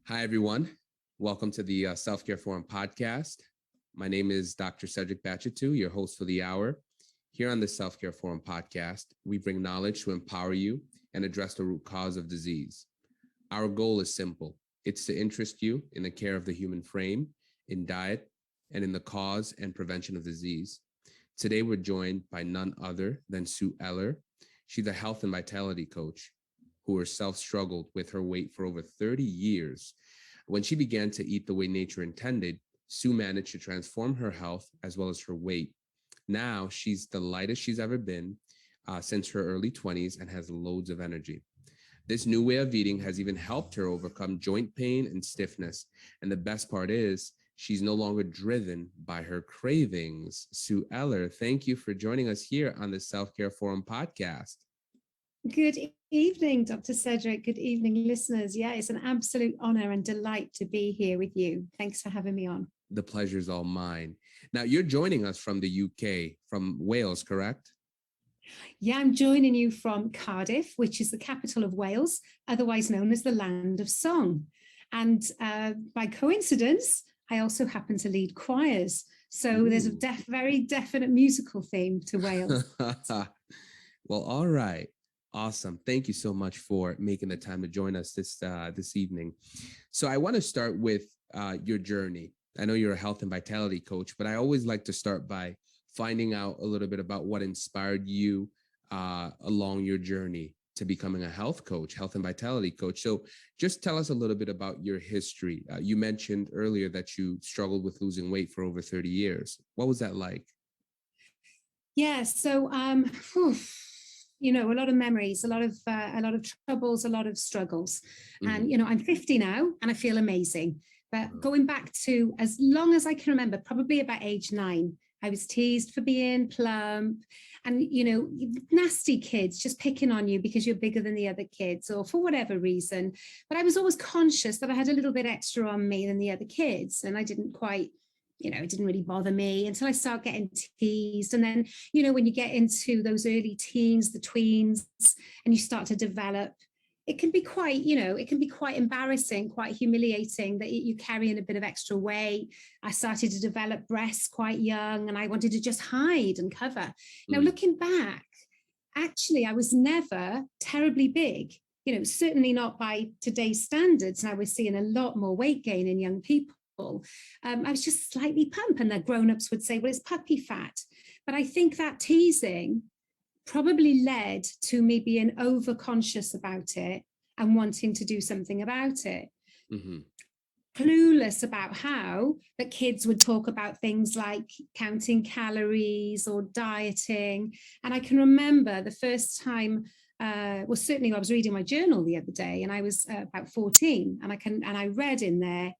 Hi, everyone. Welcome to the Self-Care Forum podcast. My name is Dr. Cedric Bachetu, your host for the hour. Here on the Self-Care Forum podcast, we bring knowledge to empower you and address the root cause of disease. Our goal is simple. It's to interest you in the care of the human frame, in diet, and in the cause and prevention of disease. Today, we're joined by none other than Sue Ellar. She's a health and vitality coach who herself struggled with her weight for over 30 years. When she began to eat the way nature intended, Sue managed to transform her health as well as her weight. Now she's the lightest she's ever been since her early 20s and has loads of energy. This new way of eating has even helped her overcome joint pain and stiffness. And the best part is, she's no longer driven by her cravings. Sue Ellar, thank you for joining us here on the Self-Care Forum podcast. Good evening, Dr. Cedric. Good evening, listeners. Yeah, it's an absolute honor and delight to be here with you. Thanks for having me on. The pleasure's all mine. Now, you're joining us from the UK, from Wales, correct? Yeah, I'm joining you from Cardiff, which is the capital of Wales, otherwise known as the land of song. And by coincidence, I also happen to lead choirs. So there's a very definite musical theme to Wales. Well, all right. Awesome. Thank you so much for making the time to join us this evening. So I want to start with your journey. I know you're a health and vitality coach, but I always like to start by finding out a little bit about what inspired you along your journey to becoming a health and vitality coach. So just tell us a little bit about your history. You mentioned earlier that you struggled with losing weight for over 30 years. What was that like? Yeah, so a lot of memories, a lot of troubles, a lot of struggles. And I'm 50 now and I feel amazing. But going back to as long as I can remember, probably about age 9, I was teased for being plump and, nasty kids just picking on you because you're bigger than the other kids or for whatever reason. But I was always conscious that I had a little bit extra on me than the other kids. And I didn't quite, it didn't really bother me until I start getting teased. And then, when you get into those early teens, the tweens, and you start to develop, it can be quite embarrassing, quite humiliating that you're carrying a bit of extra weight. I started to develop breasts quite young and I wanted to just hide and cover. Now, looking back, actually, I was never terribly big, certainly not by today's standards. Now we're seeing a lot more weight gain in young people. I was just slightly plump, and the grown-ups would say, well, it's puppy fat. But I think that teasing probably led to me being over-conscious about it and wanting to do something about it. Clueless about how the kids would talk about things like counting calories or dieting. And I can remember the first time, certainly I was reading my journal the other day and I was about 14 and I read in there,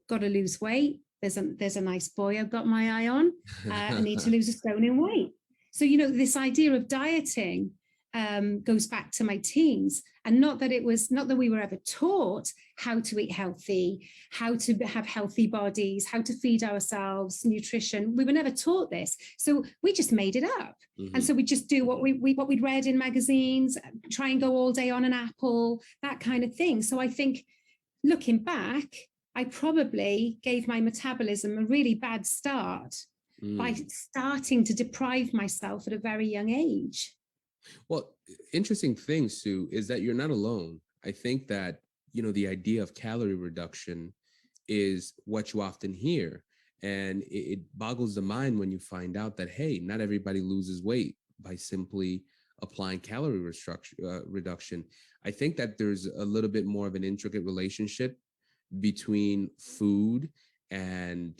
got to lose weight. There's a nice boy I've got my eye on. I need to lose a stone in weight. So, this idea of dieting goes back to my teens, and not that we were ever taught how to eat healthy, how to have healthy bodies, how to feed ourselves, nutrition. We were never taught this. So we just made it up. And so we just do what we'd read in magazines, try and go all day on an apple, that kind of thing. So I think looking back, I probably gave my metabolism a really bad start by starting to deprive myself at a very young age. Well, interesting thing, Sue, is that you're not alone. I think that, the idea of calorie reduction is what you often hear. And it boggles the mind when you find out that, hey, not everybody loses weight by simply applying calorie reduction. I think that there's a little bit more of an intricate relationship between food and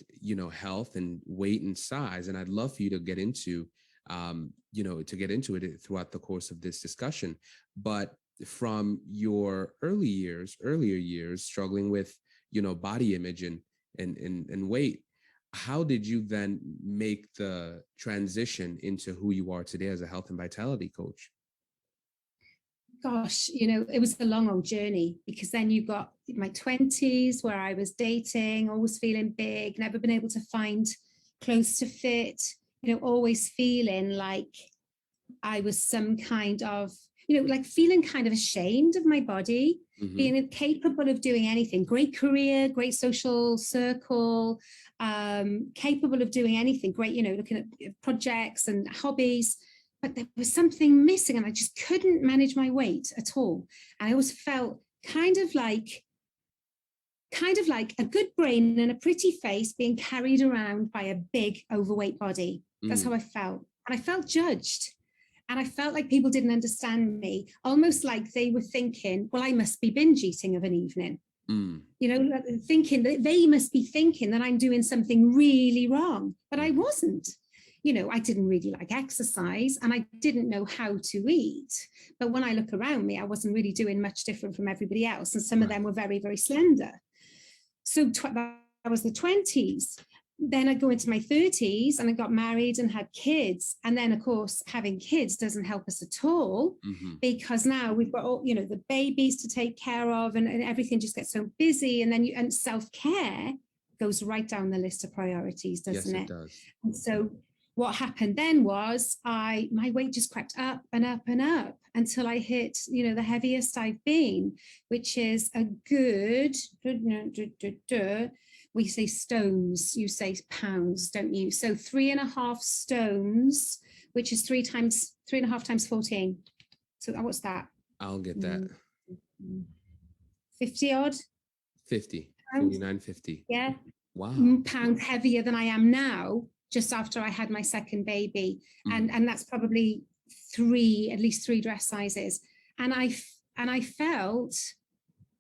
health and weight and size, and I'd love for you to get into it throughout the course of this discussion. But from your earlier years struggling with body image and weight, how did you then make the transition into who you are today as a health and vitality coach? Gosh, it was a long old journey, because then you got my 20s where I was dating, always feeling big, never been able to find clothes to fit, always feeling like I was some kind of like feeling kind of ashamed of my body, being incapable of doing anything. Great career, great social circle, capable of doing anything. Great, looking at projects and hobbies. But there was something missing, and I just couldn't manage my weight at all. And I always felt kind of like a good brain and a pretty face being carried around by a big overweight body. That's how I felt. And I felt judged. And I felt like people didn't understand me, almost like they were thinking, well, I must be binge eating of an evening. Thinking that they must be thinking that I'm doing something really wrong, but I wasn't. I didn't really like exercise, and I didn't know how to eat. But when I look around me, I wasn't really doing much different from everybody else. And some of them were very, very slender. So that was the 20s. Then I go into my 30s and I got married and had kids. And then, of course, having kids doesn't help us at all, because now we've got all, the babies to take care of, and everything just gets so busy. And then and self-care goes right down the list of priorities, doesn't it? Yes, it does. And so what happened then was my weight just crept up and up and up until I hit, the heaviest I've been, which is a good, we say stones, you say pounds, don't you? So 3.5 stones, which is 3.5 times 14. So what's that? I'll get that. 50 odd? 50, 49.50. Yeah. Wow. Pounds heavier than I am now, just after I had my second baby. And that's probably at least three dress sizes. And I felt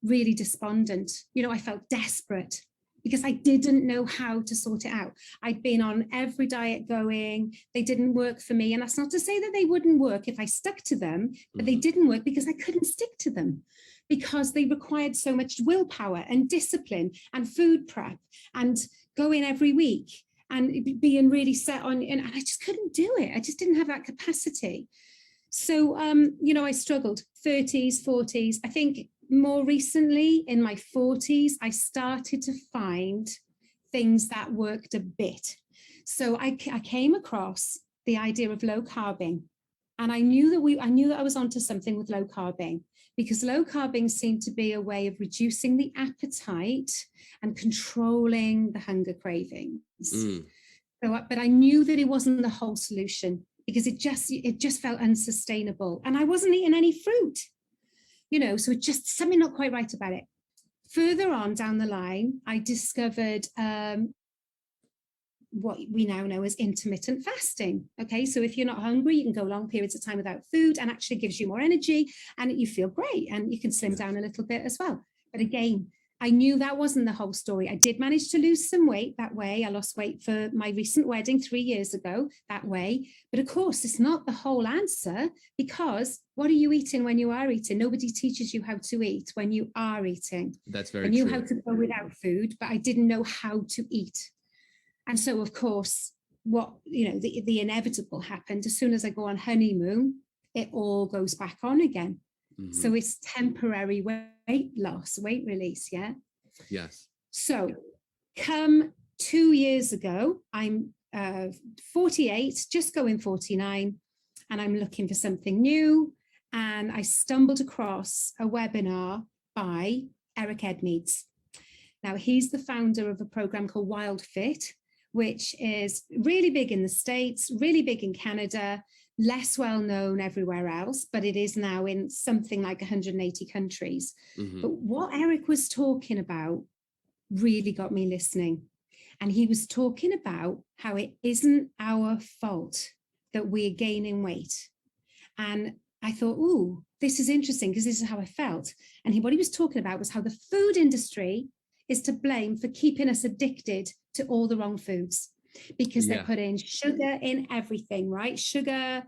really despondent. I felt desperate, because I didn't know how to sort it out. I'd been on every diet going, they didn't work for me. And that's not to say that they wouldn't work if I stuck to them, but they didn't work because I couldn't stick to them, because they required so much willpower and discipline and food prep and going every week and being really set on, and I just couldn't do it. I just didn't have that capacity. So, I struggled 30s, 40s. I think more recently in my 40s, I started to find things that worked a bit. So I came across the idea of low carbing, and I knew that I was onto something with low carbing, because low carbing seemed to be a way of reducing the appetite and controlling the hunger cravings. But I knew that it wasn't the whole solution, because it just felt unsustainable, and I wasn't eating any fruit. So it's just something not quite right about it. Further on down the line, I discovered what we now know as intermittent fasting. Okay, so if you're not hungry, you can go long periods of time without food, and actually gives you more energy, and you feel great, and you can slim down a little bit as well. But again, I knew that wasn't the whole story. I did manage to lose some weight that way. I lost weight for my recent wedding 3 years ago that way. But of course, it's not the whole answer, because what are you eating when you are eating? Nobody teaches you how to eat when you are eating. That's very true. I knew true. how to go without food, but I didn't know how to eat. And so, of course, the inevitable happened. As soon as I go on honeymoon, it all goes back on again. So it's temporary weight loss, weight release, yeah? Yes. So come 2 years ago, I'm 48, just going 49, and I'm looking for something new. And I stumbled across a webinar by Eric Edmeades. Now, he's the founder of a program called Wildfit, which is really big in the States, really big in Canada, less well known everywhere else, but it is now in something like 180 countries. But what Eric was talking about really got me listening. And he was talking about how it isn't our fault that we're gaining weight. And I thought, ooh, this is interesting, because this is how I felt. And what he was talking about was how the food industry is to blame for keeping us addicted to all the wrong foods, because they put in sugar in everything, right? Sugar,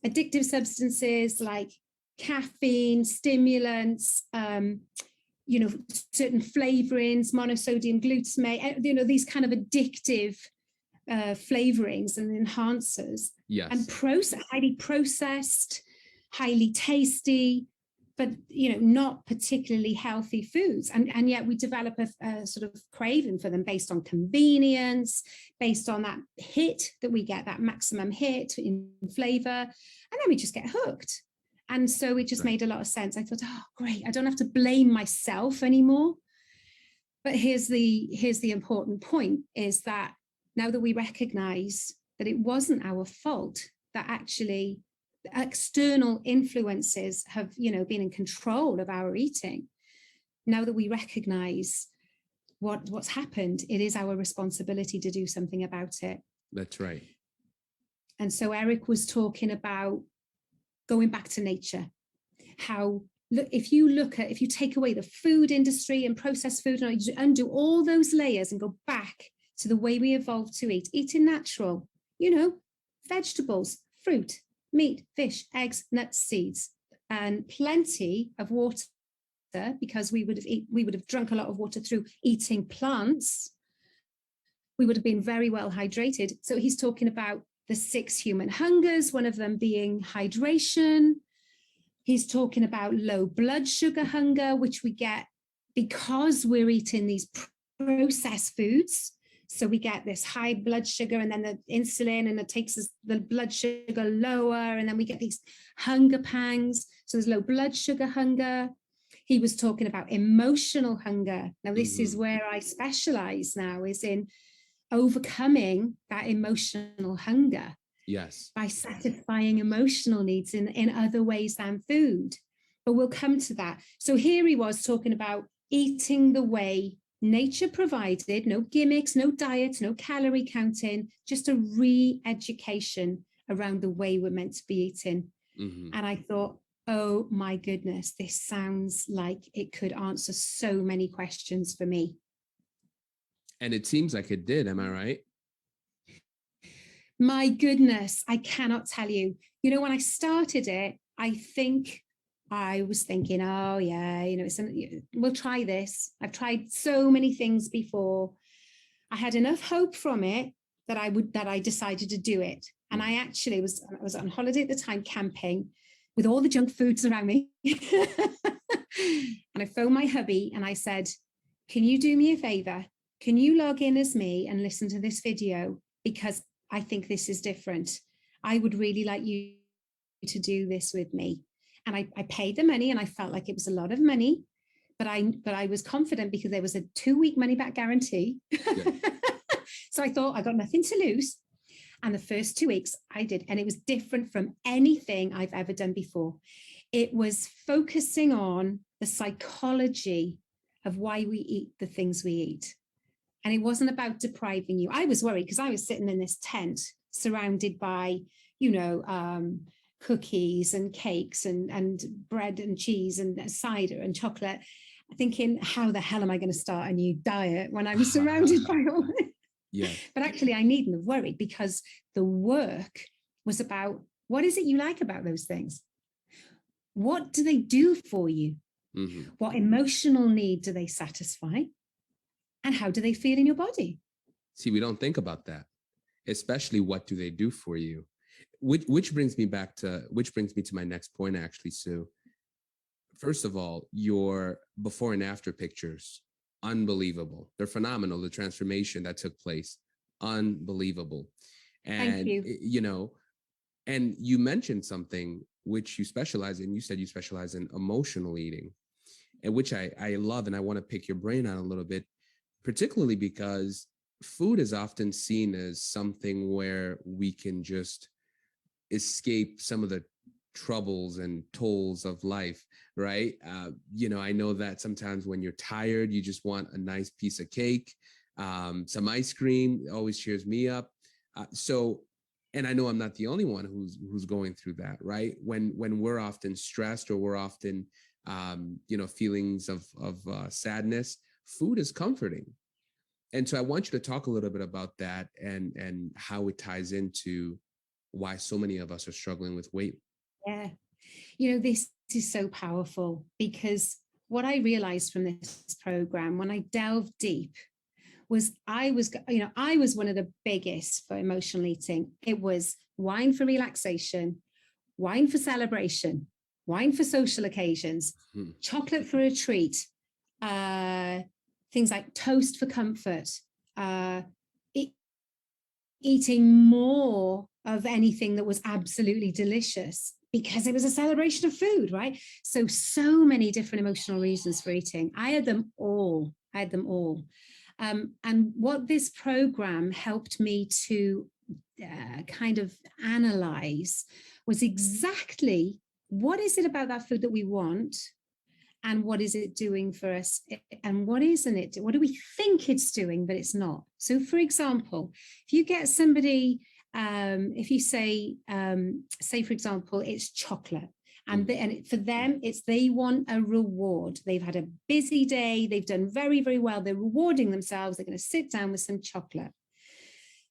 addictive substances like caffeine, stimulants, certain flavorings, monosodium glutamate, these kind of addictive flavorings and enhancers. Yes. And highly processed, highly tasty, but not particularly healthy foods, and yet we develop a sort of craving for them based on convenience, based on that hit that we get, that maximum hit in flavor, and then we just get hooked. And so it just made a lot of sense. I thought, oh, great, I don't have to blame myself anymore. But here's the important point, is that now that we recognize that it wasn't our fault, that actually external influences have, been in control of our eating. Now that we recognize what's happened, it is our responsibility to do something about it. That's right. And so Eric was talking about going back to nature, how if you take away the food industry and processed food, and you undo all those layers and go back to the way we evolved to eat, eating natural, vegetables, fruit, meat, fish, eggs, nuts, seeds, and plenty of water, because we would have drunk a lot of water through eating plants. We would have been very well hydrated. So he's talking about the 6 human hungers, one of them being hydration. He's talking about low blood sugar hunger, which we get because we're eating these processed foods. So we get this high blood sugar, and then the insulin, and it takes us the blood sugar lower, and then we get these hunger pangs. So there's low blood sugar hunger. He was talking about emotional hunger. Now, this is where I specialize now, is in overcoming that emotional hunger. Yes. By satisfying emotional needs in other ways than food. But we'll come to that. So here he was talking about eating the way nature provided, no gimmicks, no diets, no calorie counting, just a re-education around the way we're meant to be eating. And I thought, oh my goodness, this sounds like it could answer so many questions for me. And it seems like it did, am I right? My goodness, I cannot tell you. When I started it, I think I was thinking, oh yeah, we'll try this. I've tried so many things before. I had enough hope from it that I decided to do it. And I actually was on holiday at the time, camping with all the junk foods around me. And I phoned my hubby and I said, can you do me a favor? Can you log in as me and listen to this video? Because I think this is different. I would really like you to do this with me. And I paid the money, and I felt like it was a lot of money, but I was confident because there was a 2-week money back guarantee. Yeah. So I thought, I got nothing to lose. And the first 2 weeks I did, and it was different from anything I've ever done before. It was focusing on the psychology of why we eat the things we eat. And it wasn't about depriving you. I was worried because I was sitting in this tent surrounded by, cookies and cakes and bread and cheese and cider and chocolate, thinking, how the hell am I going to start a new diet when I'm surrounded by all this? Yeah. But actually, I needn't have worried, because the work was about, what is it you like about those things? What do they do for you? What emotional need do they satisfy? And how do they feel in your body? See, we don't think about that, especially what do they do for you? Which brings me to my next point, actually, Sue. First of all, your before and after pictures, unbelievable. They're phenomenal. The transformation that took place, unbelievable. And, thank you. And you mentioned something which you specialize in. You said you specialize in emotional eating, and which I love, and I want to pick your brain on a little bit, particularly because food is often seen as something where we can just escape some of the troubles and tolls of life, right? I know that sometimes when you're tired, you just want a nice piece of cake, some ice cream. Always cheers me up. And I know I'm not the only one who's going through that, right? When we're often stressed, or we're often, feelings of sadness, food is comforting. And so I want you to talk a little bit about that and how it ties into why so many of us are struggling with weight. Yeah. This is so powerful, because what I realized from this program, when I delved deep, was I was one of the biggest for emotional eating. It was wine for relaxation, wine for celebration, wine for social occasions, chocolate for a treat, things like toast for comfort, eating more of anything that was absolutely delicious because it was a celebration of food, right? So many different emotional reasons for eating. I had them all. And what this program helped me to kind of analyze was exactly what is it about that food that we want, and what is it doing for us, and what isn't it? What do we think it's doing, but it's not? So, for example, if you get somebody, if you say, for example, it's chocolate. And for them, it's they want a reward. They've had a busy day. They've done very, very well. They're rewarding themselves. They're going to sit down with some chocolate.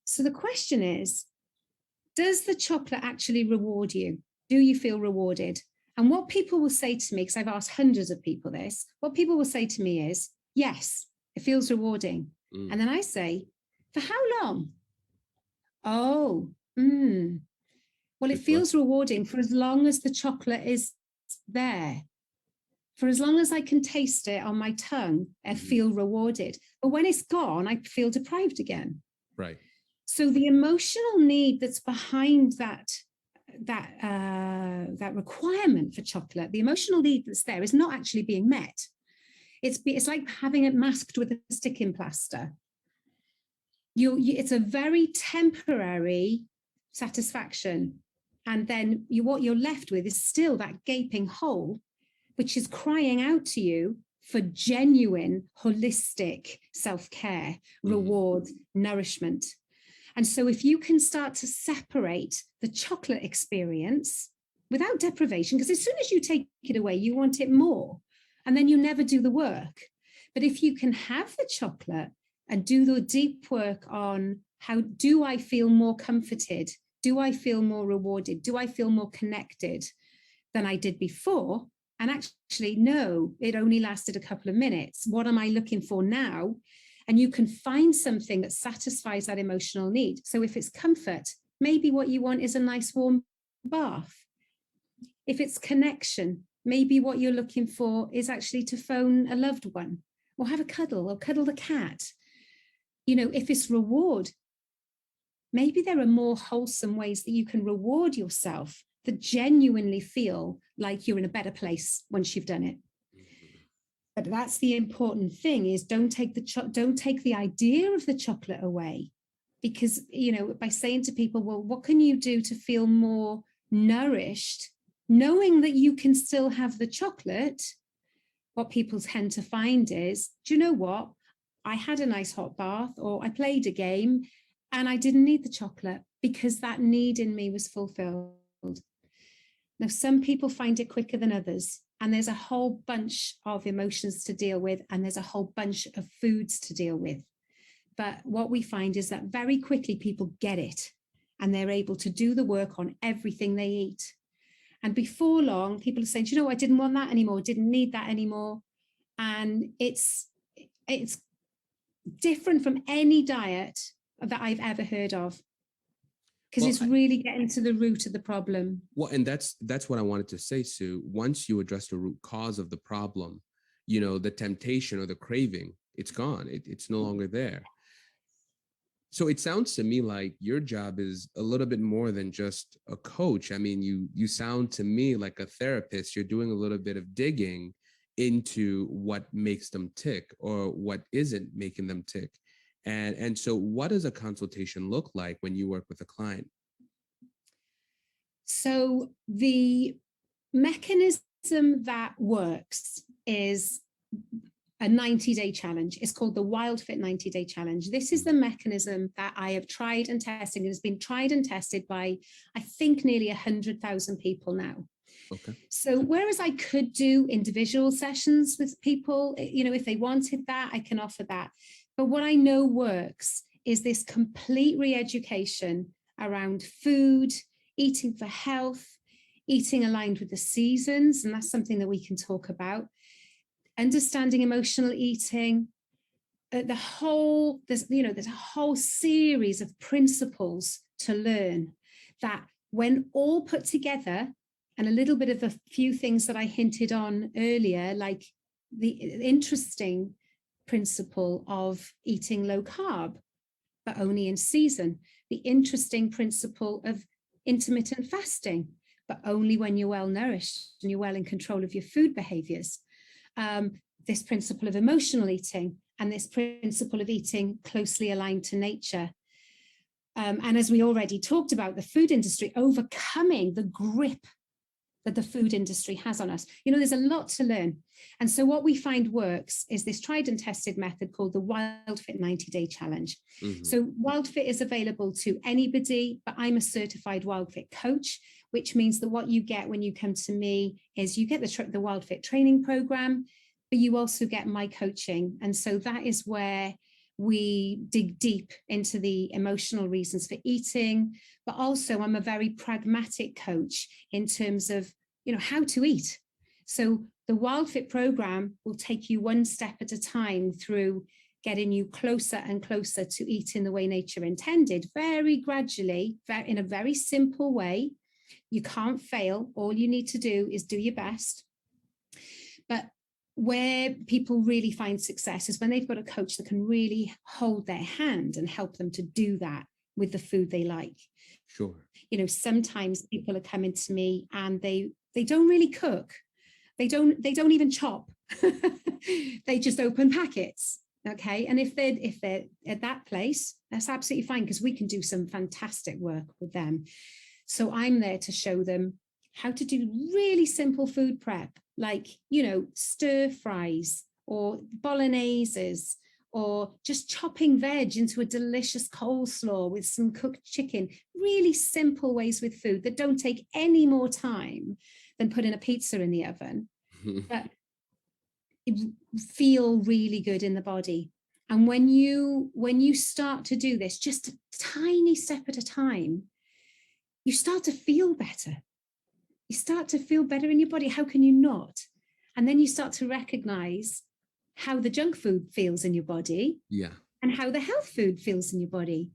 So the question is, does the chocolate actually reward you? Do you feel rewarded? And what people will say to me, because I've asked hundreds of people this, what people will say to me is, yes, it feels rewarding. And then I say, for how long? Oh, well, it feels rewarding for as long as the chocolate is there. For as long as I can taste it on my tongue, I feel rewarded. But when it's gone, I feel deprived again. Right. So the emotional need that's behind that requirement for chocolate, the emotional need that's there, is not actually being met. It's like having it masked with a sticking plaster. It's a very temporary satisfaction, and then what you're left with is still that gaping hole, which is crying out to you for genuine, holistic self-care, reward, nourishment. And so if you can start to separate the chocolate experience without deprivation, because as soon as you take it away, you want it more, and then you never do the work. But if you can have the chocolate and do the deep work on how do I feel more comforted? Do I feel more rewarded? Do I feel more connected than I did before? And actually, no, it only lasted a couple of minutes. What am I looking for now? And you can find something that satisfies that emotional need. So if it's comfort, maybe what you want is a nice warm bath. If it's connection, maybe what you're looking for is actually to phone a loved one or have a cuddle or cuddle the cat. If it's reward, maybe there are more wholesome ways that you can reward yourself that genuinely feel like you're in a better place once you've done it. But that's the important thing, is don't take the idea of the chocolate away, because, by saying to people, well, what can you do to feel more nourished, knowing that you can still have the chocolate? What people tend to find is, do you know what? I had a nice hot bath, or I played a game and I didn't need the chocolate because that need in me was fulfilled. Now, some people find it quicker than others, and there's a whole bunch of emotions to deal with, and there's a whole bunch of foods to deal with. But what we find is that very quickly people get it, and they're able to do the work on everything they eat. And before long, people are saying, I didn't want that anymore, didn't need that anymore. And it's different from any diet that I've ever heard of, because it's really getting to the root of the problem. Well, and that's what I wanted to say, Sue. Once you address the root cause of the problem, the temptation or the craving, it's gone. It's no longer there. So it sounds to me like your job is a little bit more than just a coach. I mean, you sound to me like a therapist. You're doing a little bit of digging into what makes them tick or what isn't making them tick. And so what does a consultation look like when you work with a client? So the mechanism that works is a 90-day challenge. It's called the Wildfit 90-day challenge. This is the mechanism that I have tried and tested. It has been tried and tested by, I think, nearly 100,000 people now. Okay. So whereas I could do individual sessions with people, if they wanted that, I can offer that. But what I know works is this complete re-education around food, eating for health, eating aligned with the seasons, and that's something that we can talk about. Understanding emotional eating, there's a whole series of principles to learn that, when all put together, and a little bit of a few things that I hinted on earlier, like the interesting principle of eating low carb, but only in season. The interesting principle of intermittent fasting, but only when you're well nourished and you're well in control of your food behaviors. This principle of emotional eating and this principle of eating closely aligned to nature. And as we already talked about, the food industry overcoming the grip that the food industry has on us. You know, there's a lot to learn. And so what we find works is this tried and tested method called the Wildfit 90-day challenge. Mm-hmm. So Wildfit is available to anybody, but I'm a certified Wildfit coach, which means that what you get when you come to me is you get the Wildfit training program, but you also get my coaching. And so that is where we dig deep into the emotional reasons for eating, but also I'm a very pragmatic coach in terms of, you know, how to eat. So the Wildfit program will take you one step at a time through getting you closer and closer to eating the way nature intended, very gradually, in a very simple way. You can't fail. All you need to do is do your best. But where people really find success is when they've got a coach that can really hold their hand and help them to do that with the food they like. Sure. You know, sometimes people are coming to me and they don't really cook. They don't even chop. They just open packets. Okay. And if they're at that place, that's absolutely fine, because we can do some fantastic work with them. So I'm there to show them how to do really simple food prep, like, you know, stir fries or bologneses, or just chopping veg into a delicious coleslaw with some cooked chicken. Really simple ways with food that don't take any more time than putting a pizza in the oven, but feel really good in the body. And when you start to do this, just a tiny step at a time, you start to feel better. You start to feel better in your body. How can you not? And then you start to recognize how the junk food feels in your body, and how the health food feels in your body.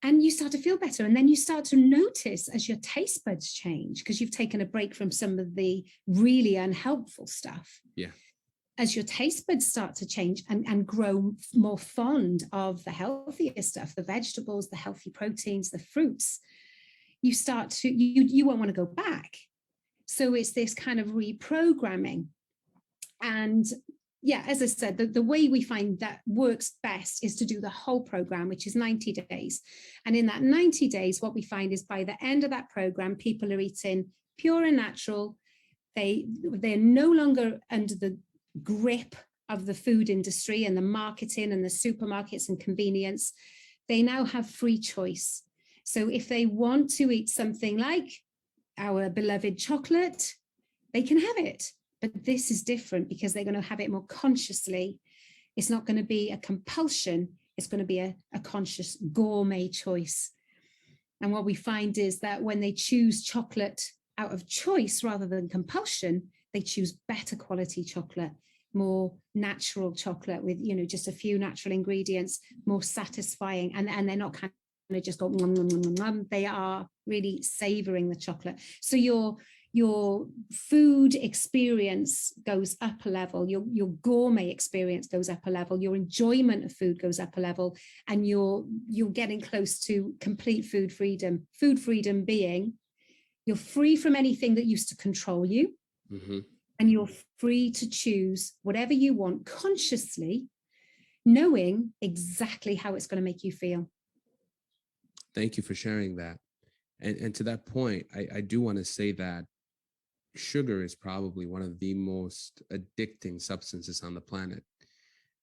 And you start to feel better. And then you start to notice as your taste buds change, because you've taken a break from some of the really unhelpful stuff. Yeah. As your taste buds start to change and grow more fond of the healthier stuff, the vegetables, the healthy proteins, the fruits, you start to, you won't want to go back. So it's this kind of reprogramming. And yeah, as I said, the way we find that works best is to do the whole program, which is 90 days. And in that 90 days, what we find is by the end of that program, people are eating pure and natural. They're no longer under the grip of the food industry and the marketing and the supermarkets and convenience. They now have free choice. So if they want to eat something like our beloved chocolate, they can have it. But this is different because they're going to have it more consciously. It's not going to be a compulsion. It's going to be a conscious gourmet choice. And what we find is that when they choose chocolate out of choice rather than compulsion, they choose better quality chocolate, more natural chocolate with, you know, just a few natural ingredients, more satisfying. And they're not kind of just go, nom, nom, nom, nom. They are really savoring the chocolate. So your food experience goes up a level, your gourmet experience goes up a level, your enjoyment of food goes up a level, and you're getting close to complete food freedom. Food freedom being you're free from anything that used to control you, and you're free to choose whatever you want consciously, knowing exactly how it's going to make you feel. Thank you for sharing that. And to that point, I do want to say that sugar is probably one of the most addicting substances on the planet.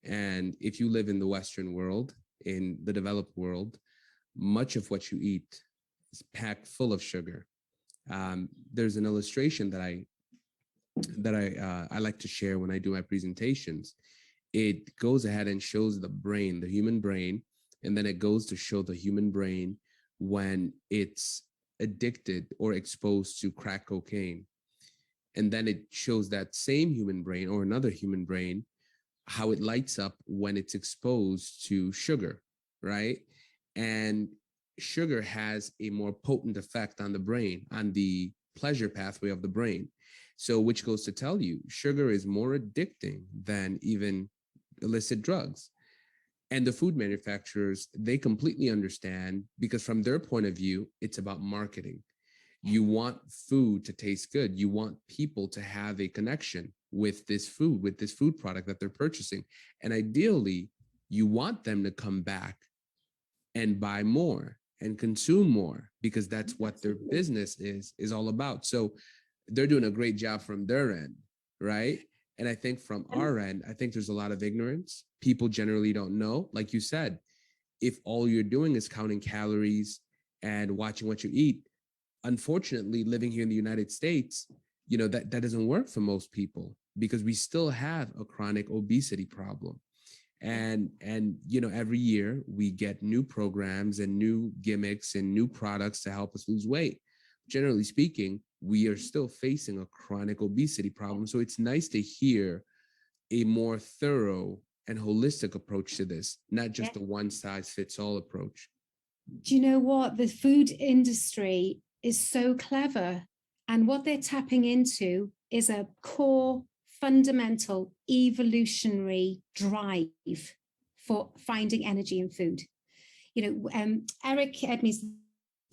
And if you live in the Western world, in the developed world, much of what you eat is packed full of sugar. There's an illustration that I like to share when I do my presentations. It goes ahead and shows the brain, the human brain, and then it goes to show the human brain when it's addicted or exposed to crack cocaine. And then it shows that same human brain or another human brain, how it lights up when it's exposed to sugar, right? And sugar has a more potent effect on the brain, on the pleasure pathway of the brain. So which goes to tell you, sugar is more addicting than even illicit drugs. And the food manufacturers, they completely understand, because from their point of view, it's about marketing. You want food to taste good. You want people to have a connection with this food product that they're purchasing. And ideally, you want them to come back and buy more and consume more, because that's what their business is all about. So they're doing a great job from their end, right? And I think from our end, I think there's a lot of ignorance. People generally don't know. Like you said, if all you're doing is counting calories and watching what you eat, unfortunately, living here in the United States, that doesn't work for most people, because we still have a chronic obesity problem. And every year we get new programs and new gimmicks and new products to help us lose weight. Generally speaking, we are still facing a chronic obesity problem. So it's nice to hear a more thorough and holistic approach to this, not just a one size fits all approach. Do you know what? The food industry is so clever, and what they're tapping into is a core, fundamental, evolutionary drive for finding energy in food. Eric Edmeades,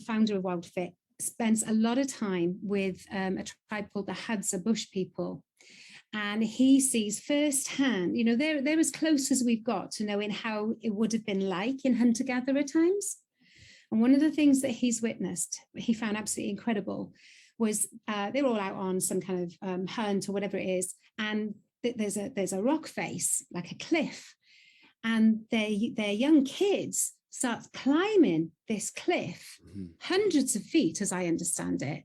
founder of Wildfit, spends a lot of time with a tribe called the Hadza Bush people. And he sees firsthand, they're as close as we've got to knowing how it would have been like in hunter-gatherer times. And one of the things that he's witnessed, he found absolutely incredible, was they're all out on some kind of hunt or whatever it is, and there's a rock face, like a cliff, and their young kids start climbing this cliff, hundreds of feet, as I understand it.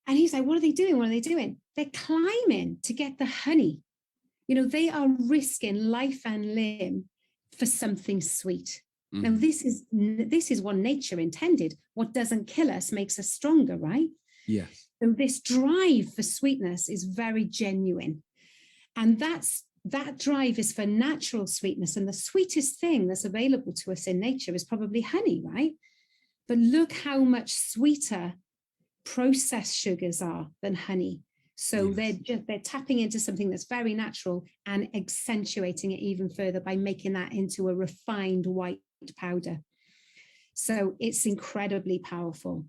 And he's like, what are they doing? What are they doing? They're climbing to get the honey. They are risking life and limb for something sweet. Now, this is what nature intended. What doesn't kill us makes us stronger, right? Yes. So this drive for sweetness is very genuine. And that drive is for natural sweetness. And the sweetest thing that's available to us in nature is probably honey, right? But look how much sweeter processed sugars are than honey. So they're tapping into something that's very natural and accentuating it even further by making that into a refined white powder. So it's incredibly powerful.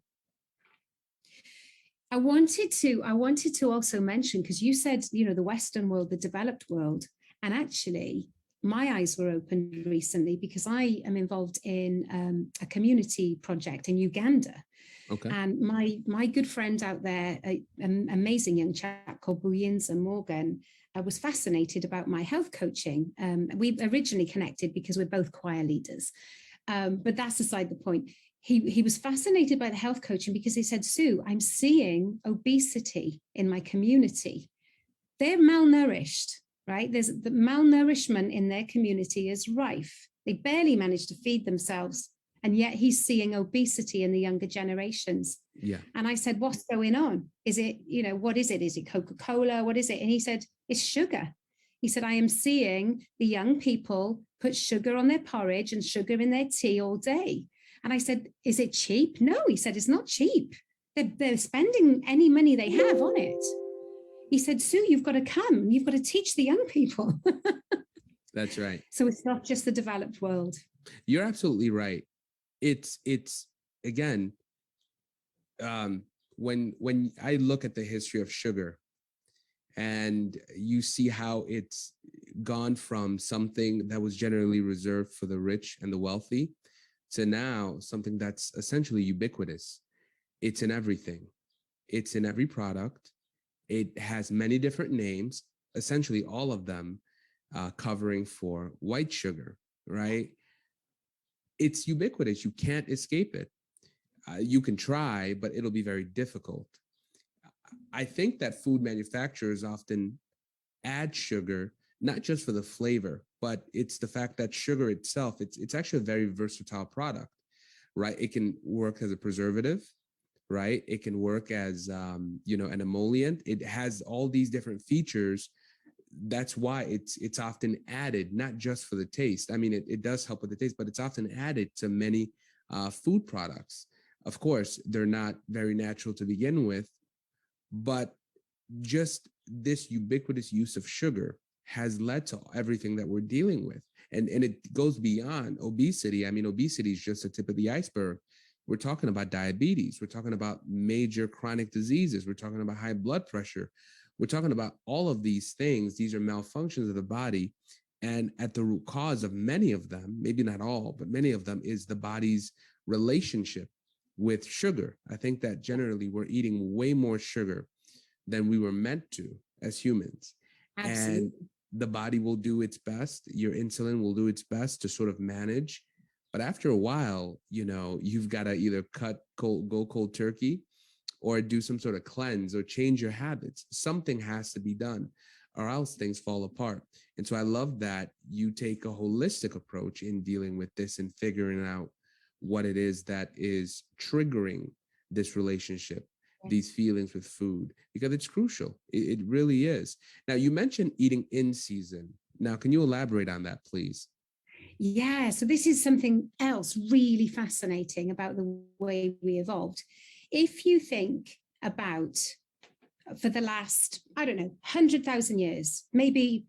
I wanted to also mention, because you said, the Western world, the developed world, and actually my eyes were opened recently because I am involved in a community project in Uganda. Okay. And my good friend out there, an amazing young chap called Buyinza Morgan, was fascinated about my health coaching. We originally connected because we're both choir leaders, but that's aside the point. He was fascinated by the health coaching because he said, Sue, I'm seeing obesity in my community. They're malnourished, right? There's the malnourishment in their community is rife. They barely manage to feed themselves. And yet he's seeing obesity in the younger generations. Yeah. And I said, what's going on? Is it, what is it? Is it Coca-Cola? What is it? And he said, it's sugar. He said, I am seeing the young people put sugar on their porridge and sugar in their tea all day. And I said, is it cheap? No, he said, it's not cheap. They're spending any money they have on it. He said, Sue, you've got to come. You've got to teach the young people. That's right. So it's not just the developed world. You're absolutely right. It's again, when I look at the history of sugar and you see how it's gone from something that was generally reserved for the rich and the wealthy to now something that's essentially ubiquitous. It's in everything. It's in every product. It has many different names, essentially all of them covering for white sugar, right? It's ubiquitous. You can't escape it. You can try, but it'll be very difficult. I think that food manufacturers often add sugar, not just for the flavor, but it's the fact that sugar itself, it's actually a very versatile product, right? It can work as a preservative, right? It can work as, an emollient. It has all these different features. That's why it's often added, not just for the taste. I mean, it does help with the taste, but it's often added to many food products. Of course, they're not very natural to begin with, but just this ubiquitous use of sugar has led to everything that we're dealing with. And it goes beyond obesity. I mean, obesity is just the tip of the iceberg. We're talking about diabetes. We're talking about major chronic diseases. We're talking about high blood pressure. We're talking about all of these things. These are malfunctions of the body. And at the root cause of many of them, maybe not all, but many of them, is the body's relationship with sugar. I think that generally we're eating way more sugar than we were meant to as humans. Absolutely. And the body will do its best. Your insulin will do its best to sort of manage. But after a while, you've got to either go cold turkey, or do some sort of cleanse, or change your habits. Something has to be done, or else things fall apart. And so I love that you take a holistic approach in dealing with this and figuring out what it is that is triggering this relationship, these feelings with food, because it's crucial. It really is. Now, you mentioned eating in season. Now, can you elaborate on that, please? Yeah, so this is something else really fascinating about the way we evolved. If you think about, for the last, 100,000 years, maybe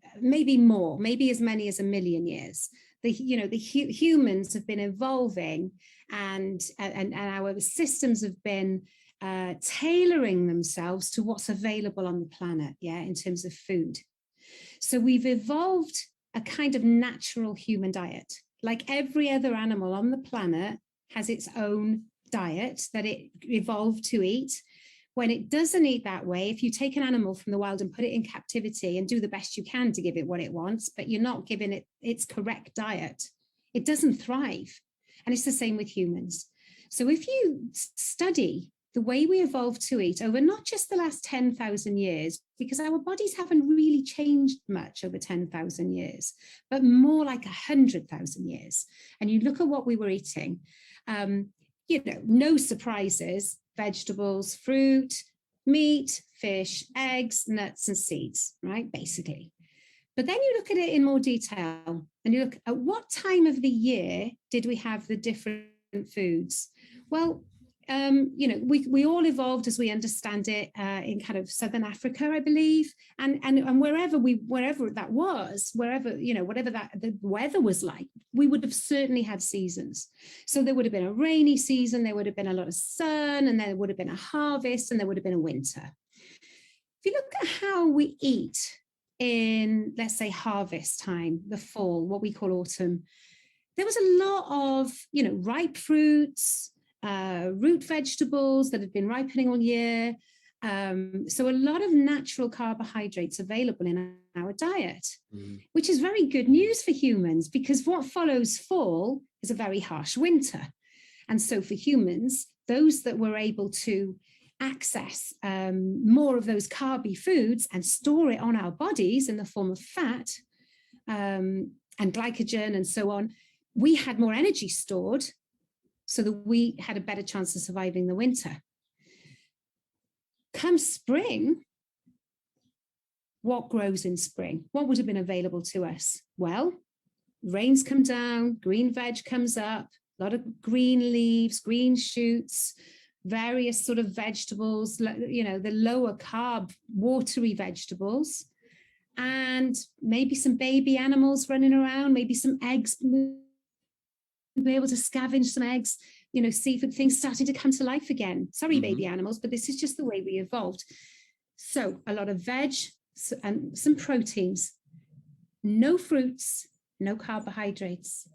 more, maybe as many as 1,000,000 years, the humans have been evolving, and our systems have been tailoring themselves to what's available on the planet, in terms of food. So we've evolved a kind of natural human diet. Like every other animal on the planet has its own diet that it evolved to eat. When it doesn't eat that way, if you take an animal from the wild and put it in captivity and do the best you can to give it what it wants, but you're not giving it its correct diet, it doesn't thrive. And it's the same with humans. So if you study the way we evolved to eat over not just the last 10,000 years, because our bodies haven't really changed much over 10,000 years, but more like 100,000 years. And you look at what we were eating, no surprises: vegetables, fruit, meat, fish, eggs, nuts, and seeds, right? Basically. But then you look at it in more detail, and you look at what time of the year did we have the different foods? Well, we all evolved, as we understand it, in kind of southern Africa, I believe, and wherever that was, whatever the weather was like, we would have certainly had seasons. So there would have been a rainy season, there would have been a lot of sun, and there would have been a harvest, and there would have been a winter. If you look at how we eat in, let's say, harvest time, the fall, what we call autumn, there was a lot of, ripe fruits, root vegetables that had been ripening all year. So a lot of natural carbohydrates available in our diet, which is very good news for humans, because what follows fall is a very harsh winter. And so for humans, those that were able to access more of those carby foods and store it on our bodies in the form of fat and glycogen and so on, we had more energy stored, so that we had a better chance of surviving the winter. Come spring, what grows in spring? What would have been available to us? Well, rains come down, green veg comes up, a lot of green leaves, green shoots, various sort of vegetables, the lower carb, watery vegetables, and maybe some baby animals running around, maybe some eggs, be able to scavenge some eggs, seafood, things starting to come to life again. Sorry, baby animals, but this is just the way we evolved. So a lot of veg and some proteins, no fruits, no carbohydrates,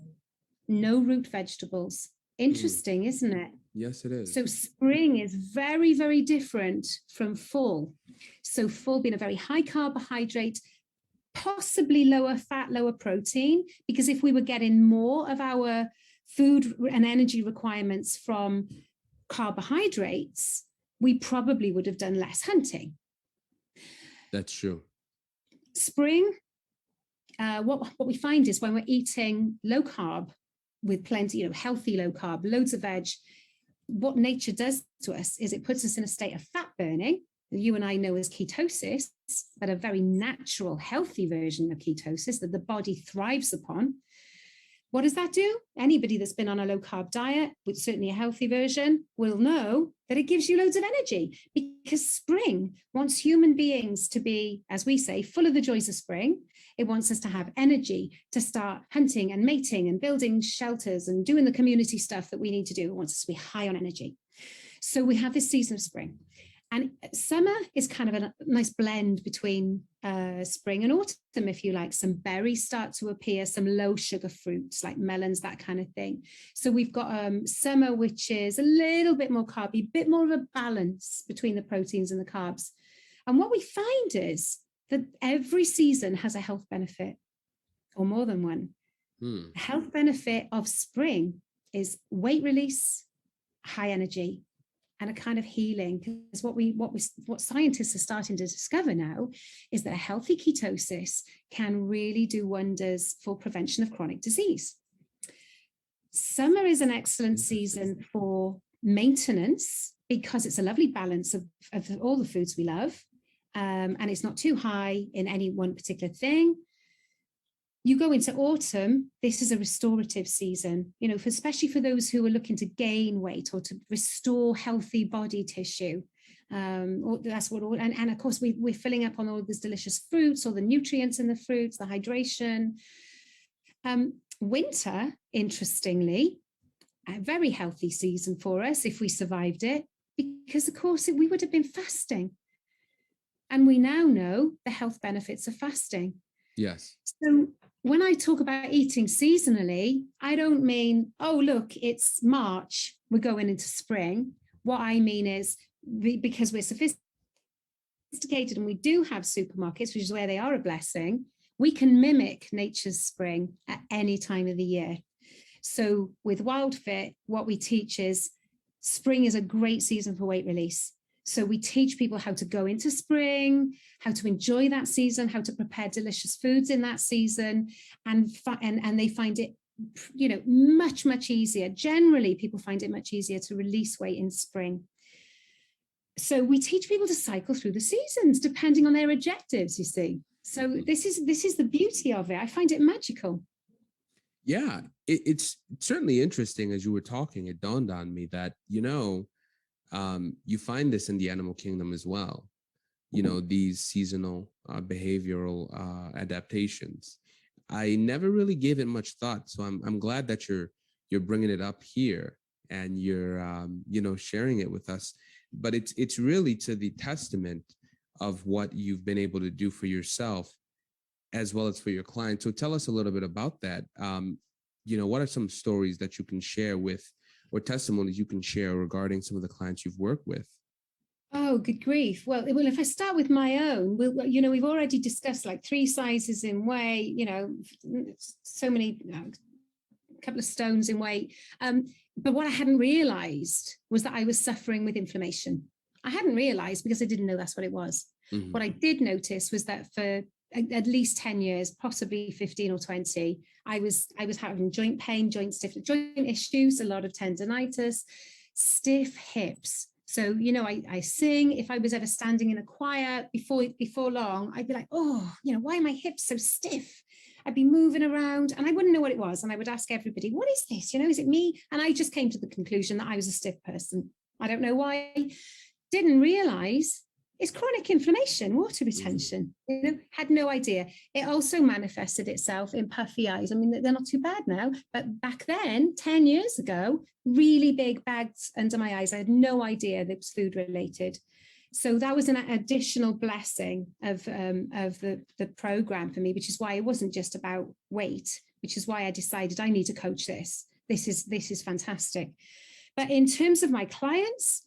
no root vegetables. Interesting, isn't it? Yes, it is. So spring is very, very different from fall. So fall being a very high carbohydrate, possibly lower fat, lower protein, because if we were getting more of our food and energy requirements from carbohydrates, we probably would have done less hunting. That's true. Spring, what we find is when we're eating low carb with plenty, healthy low carb, loads of veg, what nature does to us is it puts us in a state of fat burning, that you and I know as ketosis, but a very natural, healthy version of ketosis that the body thrives upon. What does that do? Anybody that's been on a low carb diet, with certainly a healthy version, will know that it gives you loads of energy, because spring wants human beings to be, as we say, full of the joys of spring. It wants us to have energy to start hunting and mating and building shelters and doing the community stuff that we need to do. It wants us to be high on energy. So we have this season of spring. And summer is kind of a nice blend between spring and autumn, if you like. Some berries start to appear, some low sugar fruits like melons, that kind of thing. So we've got summer, which is a little bit more carby, a bit more of a balance between the proteins and the carbs. And what we find is that every season has a health benefit, or more than one. The health benefit of spring is weight release, high energy, and a kind of healing. Because what scientists are starting to discover now is that a healthy ketosis can really do wonders for prevention of chronic disease. Summer is an excellent season for maintenance, because it's a lovely balance of all the foods we love, and it's not too high in any one particular thing. You go into autumn, this is a restorative season, you know, especially for those who are looking to gain weight or to restore healthy body tissue. And of course, we're filling up on all these delicious fruits, all the nutrients in the fruits, the hydration. Winter, interestingly, a very healthy season for us if we survived it, because of course we would have been fasting. And we now know the health benefits of fasting. Yes. So when I talk about eating seasonally, I don't mean, oh, look, it's March, we're going into spring. What I mean is, because we're sophisticated and we do have supermarkets, which is where they are a blessing, we can mimic nature's spring at any time of the year. So with Wildfit, what we teach is spring is a great season for weight release. So we teach people how to go into spring, how to enjoy that season, how to prepare delicious foods in that season, and they find it, you know, much, much easier. Generally, people find it much easier to release weight in spring. So we teach people to cycle through the seasons depending on their objectives, you see. So this is the beauty of it. I find it magical. Yeah, it's certainly interesting. As you were talking, it dawned on me that, you know, you find this in the animal kingdom as well, you know, these seasonal behavioral adaptations. I never really gave it much thought, so I'm glad that you're bringing it up here and you're you know, sharing it with us. But it's really to the testament of what you've been able to do for yourself as well as for your clients. So tell us a little bit about that. You know, what are some stories that you can share with, or testimonies you can share regarding some of the clients you've worked with? Oh, good grief. Well, if I start with my own, you know, we've already discussed like 3 sizes in weight, you know, so many, a couple of stones in weight. But what I hadn't realized was that I was suffering with inflammation. I hadn't realized because I didn't know that's what it was. Mm-hmm. What I did notice was that for at least 10 years, possibly 15 or 20, I was having joint pain, joint stiffness, joint issues, a lot of tendonitis, stiff hips. So, you know, I sing. If I was ever standing in a choir before long, I'd be like, oh, you know, why are my hips so stiff? I'd be moving around and I wouldn't know what it was. And I would ask everybody, what is this? You know, is it me? And I just came to the conclusion that I was a stiff person. I don't know why. Didn't realize it's chronic inflammation, water retention. You know, had no idea. It also manifested itself in puffy eyes. I mean, they're not too bad now, but back then, 10 years ago, really big bags under my eyes. I had no idea that it was food related. So that was an additional blessing of the program for me, which is why it wasn't just about weight, which is why I decided I need to coach this. This is fantastic. But in terms of my clients,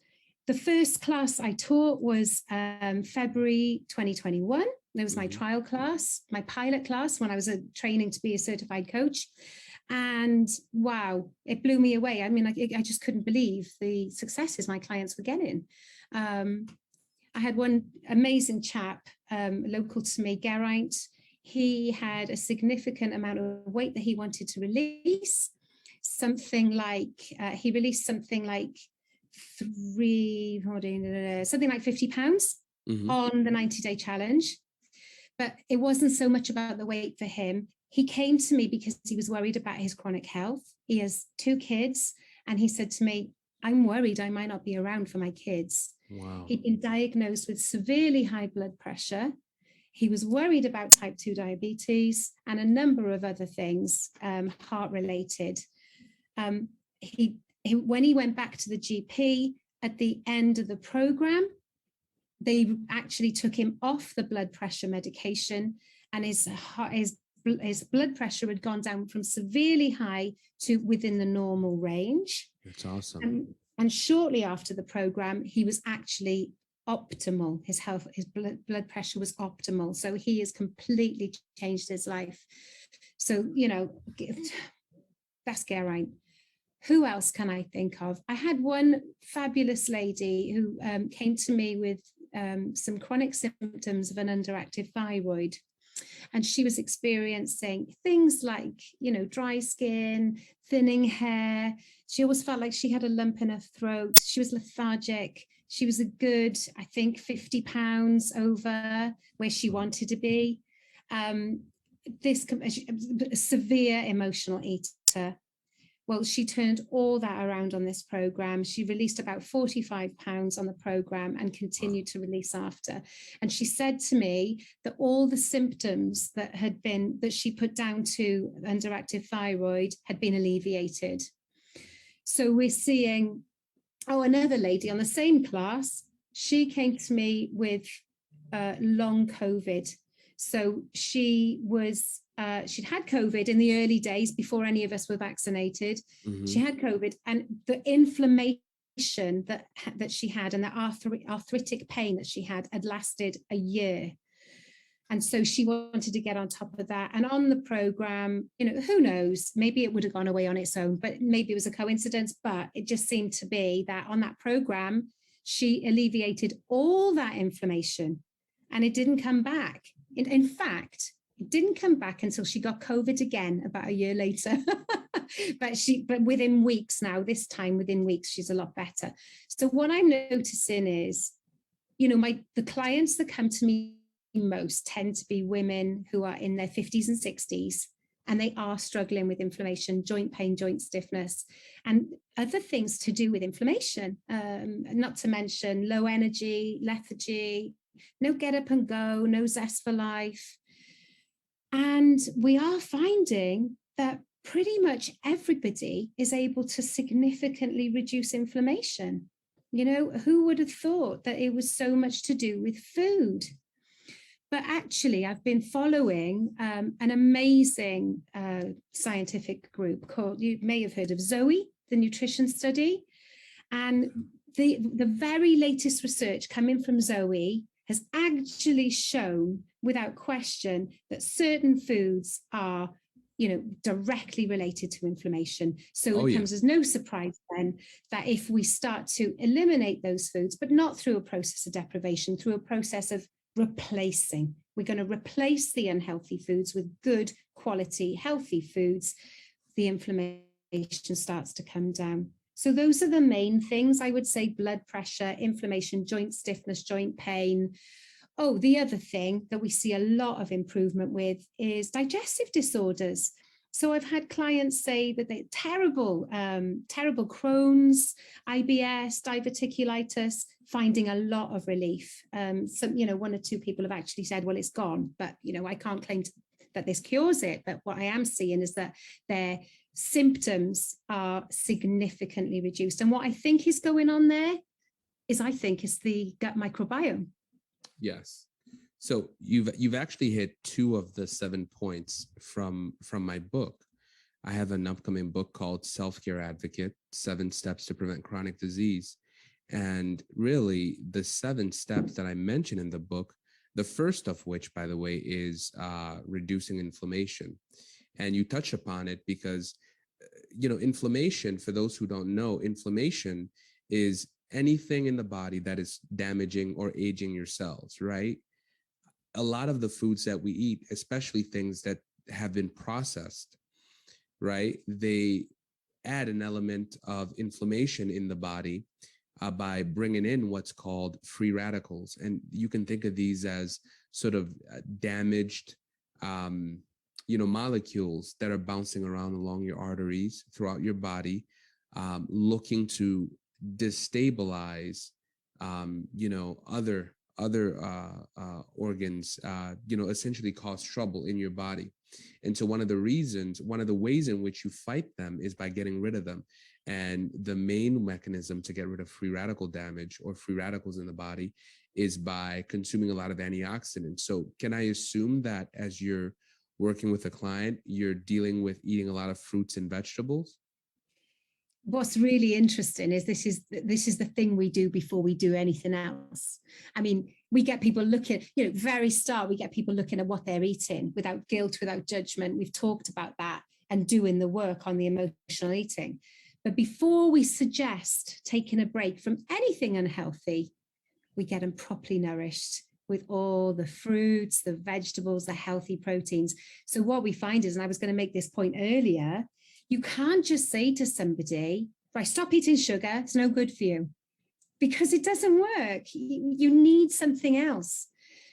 the first class I taught was February 2021. There was my trial class, my pilot class when I was training to be a certified coach. And wow, it blew me away. I mean, I just couldn't believe the successes my clients were getting. I had one amazing chap, local to me, Geraint. He had a significant amount of weight that he wanted to release. He released something like 50 pounds on the 90-day challenge. But it wasn't so much about the weight for him. He came to me because he was worried about his chronic health. He has 2 kids, and he said to me, I'm worried I might not be around for my kids. Wow. He'd been diagnosed with severely high blood pressure. He was worried about type 2 diabetes and a number of other things, heart related. When he went back to the GP at the end of the program, they actually took him off the blood pressure medication, and his blood pressure had gone down from severely high to within the normal range. That's awesome. And shortly after the program, he was actually optimal. His blood pressure was optimal. So he has completely changed his life. So, that's Geraint. Who else can I think of? I had one fabulous lady who came to me with some chronic symptoms of an underactive thyroid. And she was experiencing things like, dry skin, thinning hair. She always felt like she had a lump in her throat. She was lethargic. She was a good, I think, 50 pounds over where she wanted to be. This severe emotional eater. Well, she turned all that around on this program. She released about 45 pounds on the program and continued to release after. And she said to me that all the symptoms that she put down to underactive thyroid had been alleviated. So we're seeing, another lady on the same class, she came to me with long COVID. So she was, she'd had COVID in the early days before any of us were vaccinated. Mm-hmm. She had COVID, and the inflammation that she had and the arthritic pain that she had lasted a year. And so she wanted to get on top of that. And on the program, who knows, maybe it would have gone away on its own, but maybe it was a coincidence. But it just seemed to be that on that program, she alleviated all that inflammation and it didn't come back. In fact, it didn't come back until she got COVID again about a year later. but within weeks now, this time within weeks, she's a lot better. So what I'm noticing is, the clients that come to me most tend to be women who are in their 50s and 60s, and they are struggling with inflammation, joint pain, joint stiffness, and other things to do with inflammation, not to mention low energy, lethargy, no get up and go, no zest for life. And we are finding that pretty much everybody is able to significantly reduce inflammation. Who would have thought that it was so much to do with food? But actually, I've been following an amazing scientific group called, you may have heard of Zoe, the nutrition study. And the very latest research coming from Zoe has actually shown without question that certain foods are, directly related to inflammation. So it comes as no surprise then that if we start to eliminate those foods, but not through a process of deprivation, through a process of replacing, we're going to replace the unhealthy foods with good quality, healthy foods, the inflammation starts to come down. So those are the main things, I would say: blood pressure, inflammation, joint stiffness, joint pain. Oh, the other thing that we see a lot of improvement with is digestive disorders. So I've had clients say that they're terrible Crohn's, IBS, diverticulitis, finding a lot of relief. Some, 1 or 2 people have actually said, well, it's gone, but, I can't claim that this cures it. But what I am seeing is that their symptoms are significantly reduced. And what I think is going on there is, I think, it's the gut microbiome. Yes. So you've actually hit 2 of the 7 points from my book. I have an upcoming book called Self-Care Advocate: 7 Steps to Prevent Chronic Disease. And really, the 7 steps that I mentioned in the book, the first of which, by the way, is reducing inflammation. And you touch upon it because, inflammation, for those who don't know, inflammation is anything in the body that is damaging or aging your cells, right? A lot of the foods that we eat, especially things that have been processed, right? They add an element of inflammation in the body by bringing in what's called free radicals. And you can think of these as sort of damaged molecules that are bouncing around along your arteries throughout your body, looking to destabilize, other organs, essentially cause trouble in your body. And so one of the ways in which you fight them is by getting rid of them. And the main mechanism to get rid of free radical damage or free radicals in the body is by consuming a lot of antioxidants. So can I assume that as you're working with a client, you're dealing with eating a lot of fruits and vegetables? What's really interesting is this is the thing we do before we do anything else. I mean, we get people looking, very start, we get people looking at what they're eating without guilt, without judgment. We've talked about that and doing the work on the emotional eating. But before we suggest taking a break from anything unhealthy, we get them properly nourished with all the fruits, the vegetables, the healthy proteins. So what we find is, and I was going to make this point earlier, you can't just say to somebody, right, stop eating sugar, it's no good for you, because it doesn't work. You need something else.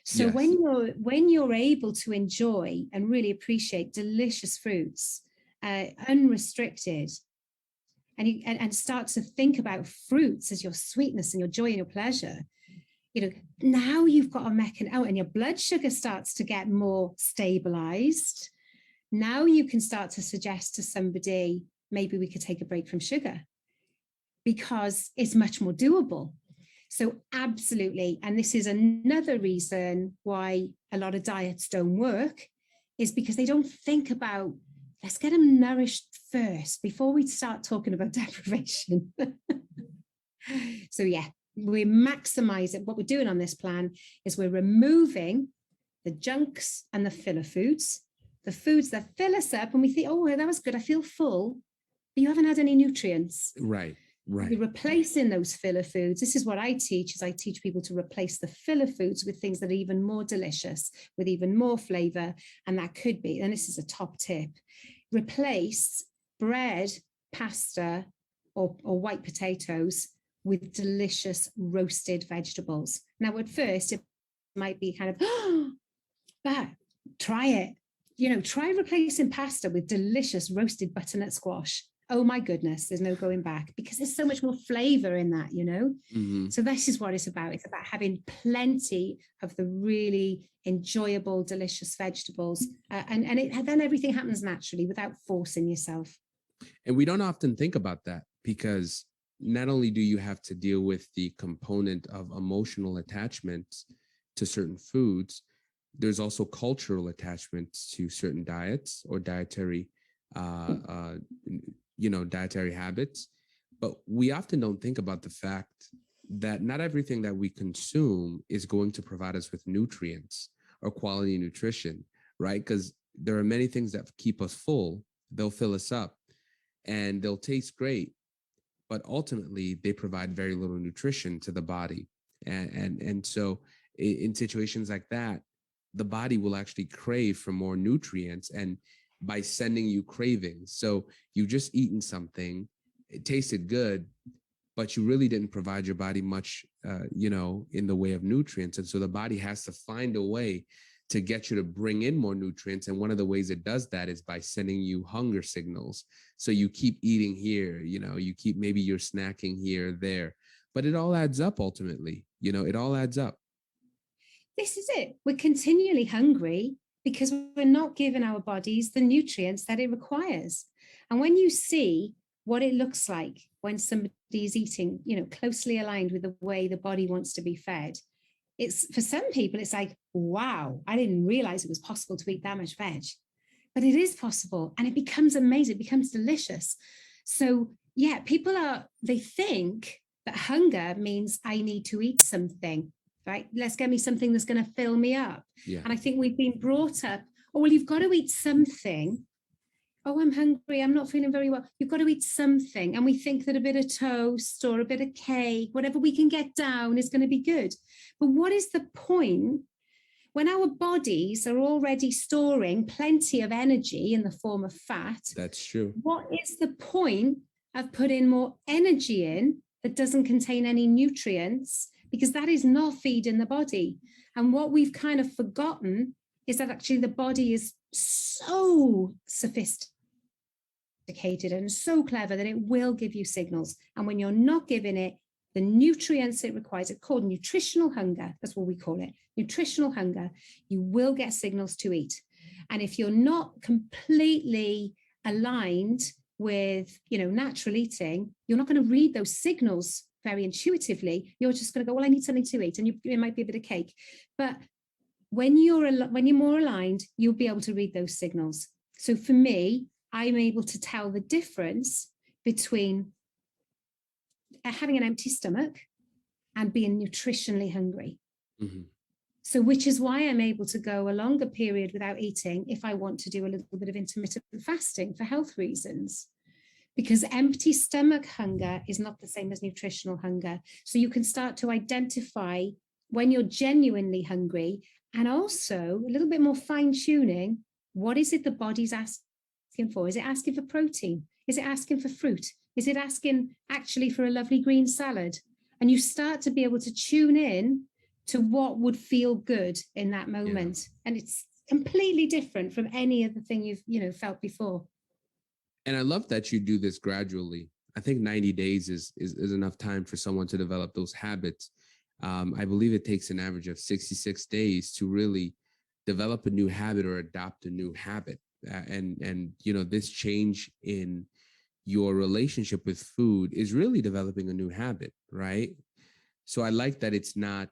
So Yes. when you're able to enjoy and really appreciate delicious fruits, unrestricted, and start to think about fruits as your sweetness and your joy and your pleasure, now you've got a mechanism out, and your blood sugar starts to get more stabilized. Now you can start to suggest to somebody, maybe we could take a break from sugar, because it's much more doable. So absolutely. And this is another reason why a lot of diets don't work, is because they don't think about, let's get them nourished first before we start talking about deprivation. So yeah, we maximize it. What we're doing on this plan is we're removing the junks and the filler foods, the foods that fill us up and we think, oh, that was good, I feel full, but you haven't had any nutrients. Right. You're replacing those filler foods. This is what I teach, is I teach people to replace the filler foods with things that are even more delicious, with even more flavor. And that could be, and this is a top tip, replace bread, pasta, or white potatoes with delicious roasted vegetables. Now, at first, it might be kind of, but try it. Try replacing pasta with delicious roasted butternut squash. Oh my goodness, there's no going back, because there's so much more flavor in that, Mm-hmm. So this is what it's about. It's about having plenty of the really enjoyable, delicious vegetables. And then everything happens naturally without forcing yourself. And we don't often think about that, because not only do you have to deal with the component of emotional attachment to certain foods, there's also cultural attachments to certain diets or dietary dietary habits. But we often don't think about the fact that not everything that we consume is going to provide us with nutrients or quality nutrition, right? Because there are many things that keep us full. They'll fill us up and they'll taste great, but ultimately they provide very little nutrition to the body. And so in situations like that, the body will actually crave for more nutrients, and by sending you cravings. So you just eaten something, it tasted good, but you really didn't provide your body much, in the way of nutrients. And so the body has to find a way to get you to bring in more nutrients. And one of the ways it does that is by sending you hunger signals. So you keep eating here, maybe you're snacking here, there, but it all adds up ultimately, it all adds up. This is it. We're continually hungry because we're not giving our bodies the nutrients that it requires. And when you see what it looks like when somebody is eating, closely aligned with the way the body wants to be fed, it's, for some people, it's like, wow, I didn't realize it was possible to eat that much veg. But it is possible, and it becomes amazing, it becomes delicious. So yeah, they think that hunger means I need to eat something. Right? Let's get me something that's going to fill me up. Yeah. And I think we've been brought up, oh, well, you've got to eat something. Oh, I'm hungry, I'm not feeling very well. You've got to eat something. And we think that a bit of toast or a bit of cake, whatever we can get down, is going to be good. But what is the point when our bodies are already storing plenty of energy in the form of fat? That's true. What is the point of putting more energy in that doesn't contain any nutrients? Because that is not feeding the body. And what we've kind of forgotten is that actually the body is so sophisticated and so clever that it will give you signals. And when you're not giving it the nutrients it requires, it's called nutritional hunger. That's what we call it, nutritional hunger. You will get signals to eat. And if you're not completely aligned with, natural eating, you're not going to read those signals very intuitively. You're just going to go, well, I need something to eat. And it might be a bit of cake. But when you're more aligned, you'll be able to read those signals. So for me, I'm able to tell the difference between having an empty stomach and being nutritionally hungry. Mm-hmm. So which is why I'm able to go a longer period without eating if I want to do a little bit of intermittent fasting for health reasons. Because empty stomach hunger is not the same as nutritional hunger. So you can start to identify when you're genuinely hungry, and also a little bit more fine tuning. What is it the body's asking for? Is it asking for protein? Is it asking for fruit? Is it asking actually for a lovely green salad? And you start to be able to tune in to what would feel good in that moment. Yeah. And it's completely different from any other thing you've felt before. And I love that you do this gradually. I think 90 days is enough time for someone to develop those habits. I believe it takes an average of 66 days to really develop a new habit or adopt a new habit. And this change in your relationship with food is really developing a new habit, right? So I like that it's not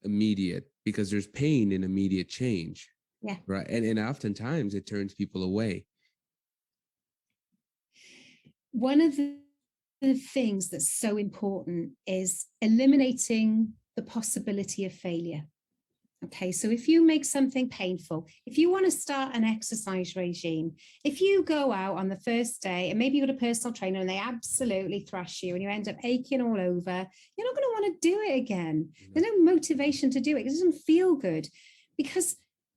immediate, because there's pain in immediate change. Yeah. Right. And oftentimes it turns people away. One of the things that's so important is eliminating the possibility of failure. Okay, so if you make something painful, if you want to start an exercise regime, if you go out on the first day and maybe you've got a personal trainer and they absolutely thrash you and you end up aching all over, you're not going to want to do it again. There's no motivation to do it. It doesn't feel good, because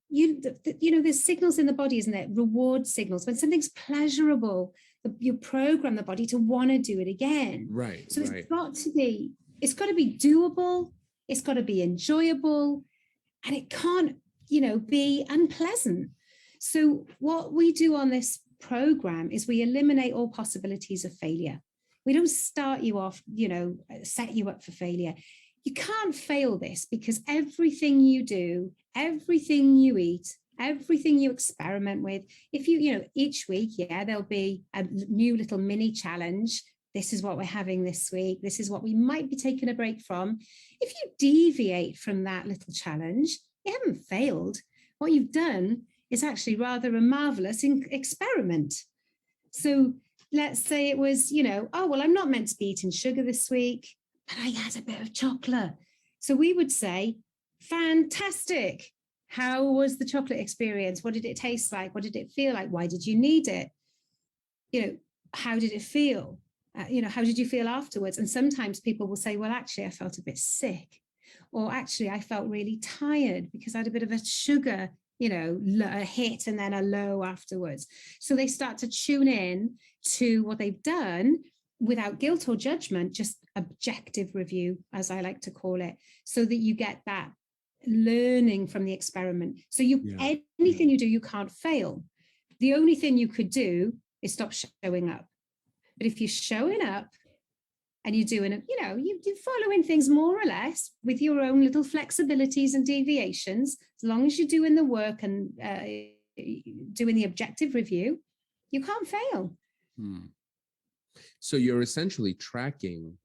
there's signals in the body, isn't there? Reward signals. When something's pleasurable, you program the body to want to do it again. Right. So it's got to be doable. It's got to be enjoyable. And it can't, be unpleasant. So what we do on this program is we eliminate all possibilities of failure. We don't start you off, set you up for failure. You can't fail this, because everything you do, everything you eat, everything you experiment with, if each week, there'll be a new little mini challenge. This is what we're having this week. This is what we might be taking a break from. If you deviate from that little challenge, you haven't failed. What you've done is actually rather a marvelous experiment. So let's say it was, I'm not meant to be eating sugar this week, but I had a bit of chocolate. So we would say, fantastic. How was the chocolate experience? What did it taste like? What did it feel like? Why did you need it? How did it feel? How did you feel afterwards? And sometimes people will say, well, actually, I felt a bit sick, or actually, I felt really tired because I had a bit of a sugar, a hit and then a low afterwards. So they start to tune in to what they've done without guilt or judgment, just objective review, as I like to call it, so that you get that learning from the experiment. So anything you do, you can't fail. The only thing you could do is stop showing up. But if you're showing up and you're doing it, you're following things more or less with your own little flexibilities and deviations, as long as you're doing the work and doing the objective review, you can't fail. So you're essentially tracking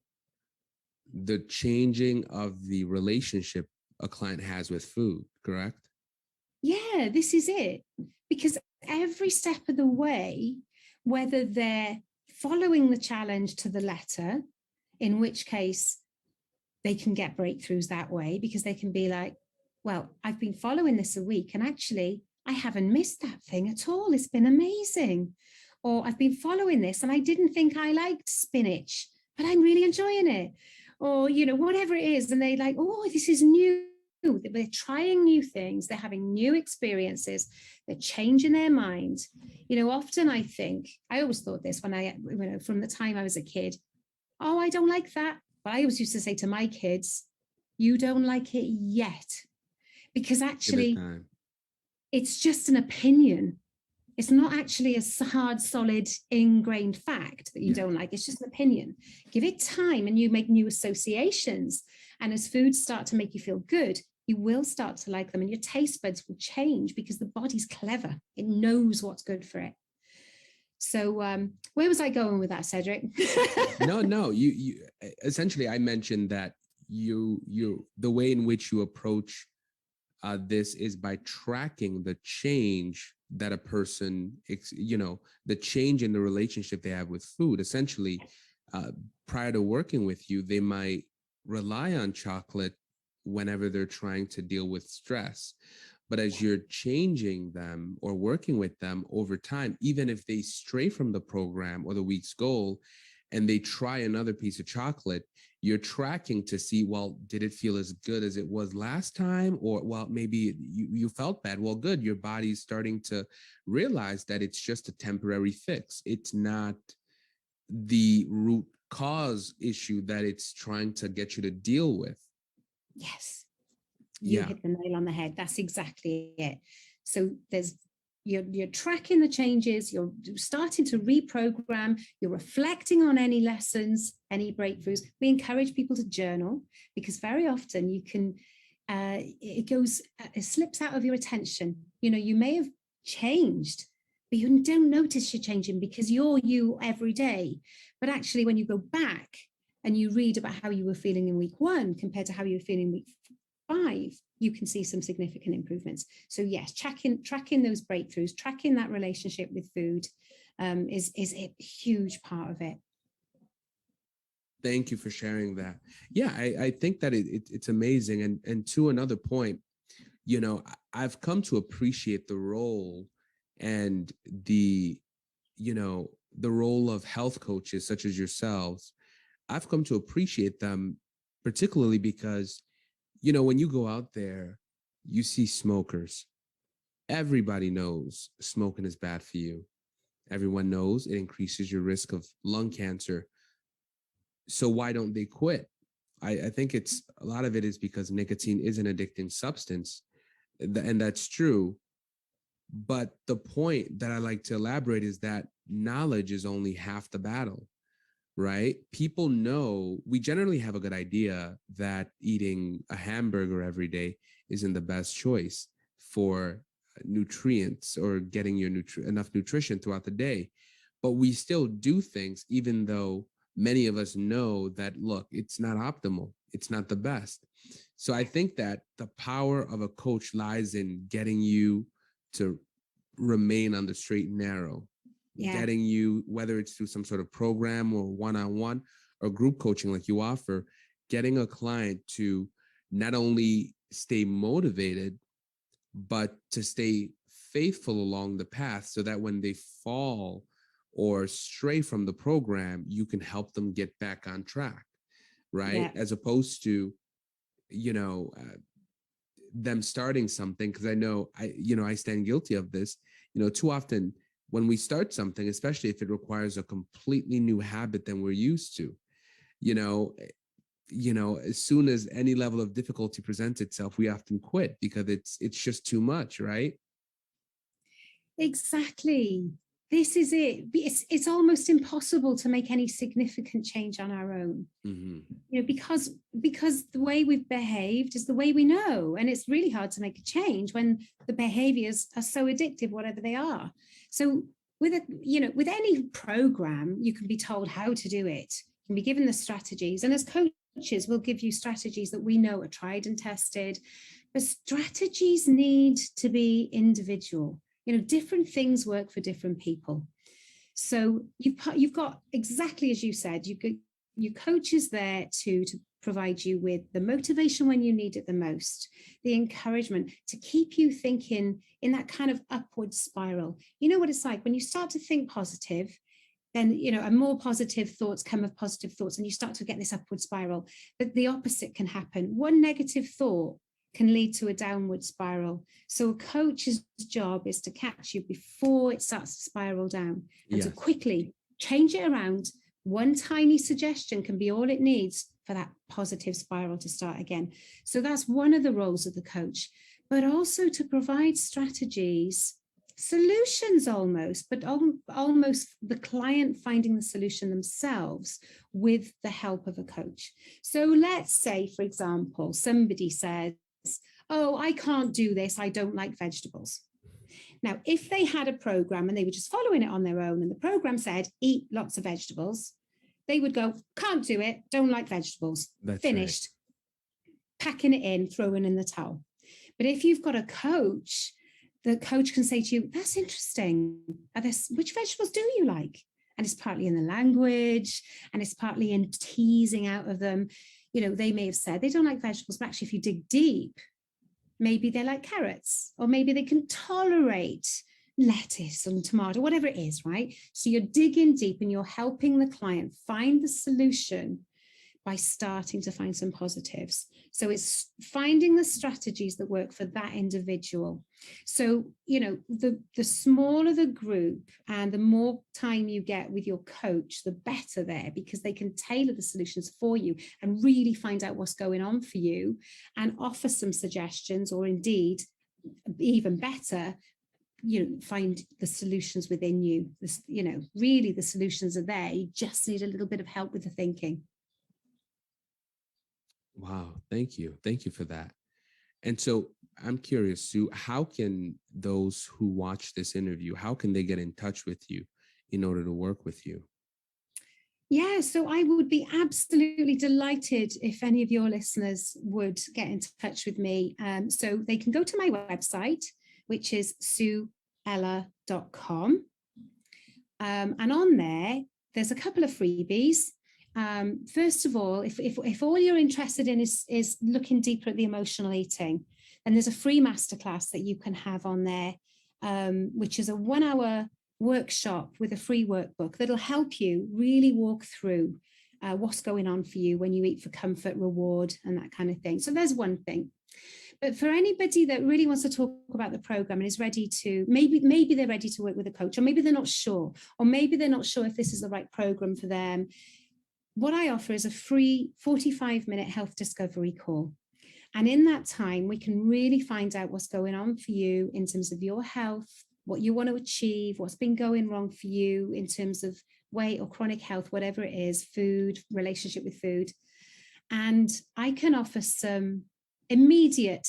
the changing of the relationship a client has with food, correct? Yeah, this is it. Because every step of the way, whether they're following the challenge to the letter, in which case they can get breakthroughs that way, because they can be like, well, I've been following this a week and actually I haven't missed that thing at all. It's been amazing. Or I've been following this and I didn't think I liked spinach, but I'm really enjoying it. Or, whatever it is. And they like, oh, this is new. They're trying new things. They're having new experiences. They're changing their mind. Often I always thought this when from the time I was a kid, oh, I don't like that. But I always used to say to my kids, you don't like it yet. Because actually, it's just an opinion. It's not actually a hard, solid, ingrained fact that you don't like. It's just an opinion. Give it time and you make new associations. And as foods start to make you feel good, you will start to like them and your taste buds will change because the body's clever. It knows what's good for it. So where was I going with that, Cedric? No, you essentially, I mentioned that you the way in which you approach this is by tracking the change that a person, the change in the relationship they have with food. Essentially, prior to working with you, they might rely on chocolate whenever they're trying to deal with stress. But as you're changing them or working with them over time, even if they stray from the program or the week's goal and they try another piece of chocolate, you're tracking to see, well, did it feel as good as it was last time? Or, well, maybe you felt bad. Well, good. Your body's starting to realize that it's just a temporary fix. It's not the root cause issue that it's trying to get you to deal with. Yes. You hit the nail on the head. That's exactly it. So you're tracking the changes, you're starting to reprogram, you're reflecting on any lessons, any breakthroughs. We encourage people to journal because very often you can, it slips out of your attention. You may have changed, but you don't notice you're changing because you're you every day. But actually, when you go back and you read about how you were feeling in week 1 compared to how you were feeling in week 5, you can see some significant improvements. So yes, tracking those breakthroughs, tracking that relationship with food is a huge part of it. Thank you for sharing that. Yeah, I think that it's amazing. And to another point, I've come to appreciate the role and the role of health coaches such as yourselves. I've come to appreciate them, particularly because when you go out there, you see smokers. Everybody knows smoking is bad for you. Everyone knows it increases your risk of lung cancer. So why don't they quit? I think a lot of it is because nicotine is an addicting substance, and that's true. But the point that I like to elaborate is that knowledge is only half the battle. Right? People know, we generally have a good idea that eating a hamburger every day isn't the best choice for nutrients or getting your enough nutrition throughout the day. But we still do things, even though many of us know that, look, it's not optimal. It's not the best. So I think that the power of a coach lies in getting you to remain on the straight and narrow. Getting you, whether it's through some sort of program or one-on-one or group coaching like you offer, getting a client to not only stay motivated, but to stay faithful along the path so that when they fall or stray from the program, you can help them get back on track, right? As opposed to, them starting something, because I know I stand guilty of this, too often when we start something, especially if it requires a completely new habit than we're used to, as soon as any level of difficulty presents itself, we often quit because it's just too much, right? Exactly. This is it. It's almost impossible to make any significant change on our own, because the way we've behaved is the way we know, and it's really hard to make a change when the behaviors are so addictive, whatever they are. So with any program, you can be told how to do it. You can be given the strategies, and as coaches, we'll give you strategies that we know are tried and tested. But strategies need to be individual. Different things work for different people. So you've got, exactly as you said, your coach is there to provide you with the motivation when you need it the most, the encouragement to keep you thinking in that kind of upward spiral. You know what it's like when you start to think positive, then, and more positive thoughts come of positive thoughts, and you start to get this upward spiral. But the opposite can happen. One negative thought can lead to a downward spiral. So a coach's job is to catch you before it starts to spiral down and to quickly change it around. One tiny suggestion can be all it needs for that positive spiral to start again. So that's one of the roles of the coach. but also to provide strategies, solutions almost, but almost the client finding the solution themselves with the help of a coach. So let's say, for example, somebody says, oh, I can't do this, I don't like vegetables. Now, if they had a program and they were just following it on their own, and the program said, eat lots of vegetables, they would go, can't do it, don't like vegetables. That's finished. Right. Packing it in, throwing in the towel. But if you've got a coach, the coach can say to you, that's interesting. Which vegetables do you like? And it's partly in the language, and it's partly in teasing out of them. You know, they may have said they don't like vegetables, but actually, if you dig deep, maybe they like carrots, or maybe they can tolerate lettuce and tomato, whatever it is, right? So you're digging deep and you're helping the client find the solution by starting to find some positives. So it's finding the strategies that work for that individual. So, you know, the smaller the group and the more time you get with your coach, the better there, because they can tailor the solutions for you and really find out what's going on for you and offer some suggestions, or indeed, even better, you know, find the solutions within you. This, you know, really the solutions are there. You just need a little bit of help with the thinking. Wow. Thank you. Thank you for that. And so I'm curious, Sue, how can those who watch this interview, how can they get in touch with you in order to work with you? Yeah, so I would be absolutely delighted if any of your listeners would get in touch with me. So they can go to my website, which is sueellar.com. And on there, there's a couple of freebies. First of all, if all you're interested in is looking deeper at the emotional eating, then there's a free masterclass that you can have on there, which is a 1-hour workshop with a free workbook that'll help you really walk through what's going on for you when you eat for comfort, reward, and that kind of thing. So there's one thing. But for anybody that really wants to talk about the program and is ready to, maybe they're ready to work with a coach, or maybe they're not sure, or maybe they're not sure if this is the right program for them, what I offer is a free 45-minute health discovery call. And in that time, we can really find out what's going on for you in terms of your health, what you want to achieve, what's been going wrong for you in terms of weight or chronic health, whatever it is, food, relationship with food. And I can offer some immediate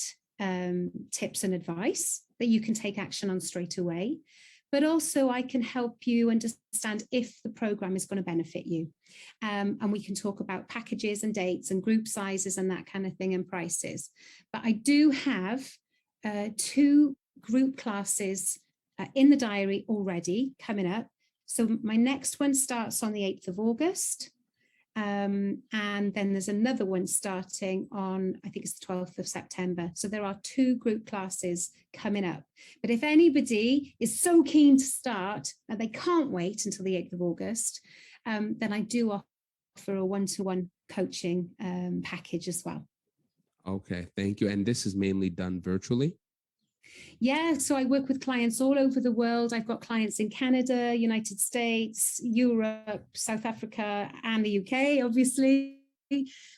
tips and advice that you can take action on straight away. But also I can help you understand if the program is going to benefit you. And we can talk about packages and dates and group sizes and that kind of thing, and prices. But I do have 2 group classes in the diary already coming up. So my next one starts on the 8th of August. And then there's another one starting on, I think it's the 12th of September. So there are 2 group classes coming up. But if anybody is so keen to start and they can't wait until the 8th of August, then I do offer a one-to-one coaching package as well. Okay, thank you. And this is mainly done virtually? Yeah, so I work with clients all over the world. I've got clients in Canada, United States, Europe, South Africa, and the UK, obviously.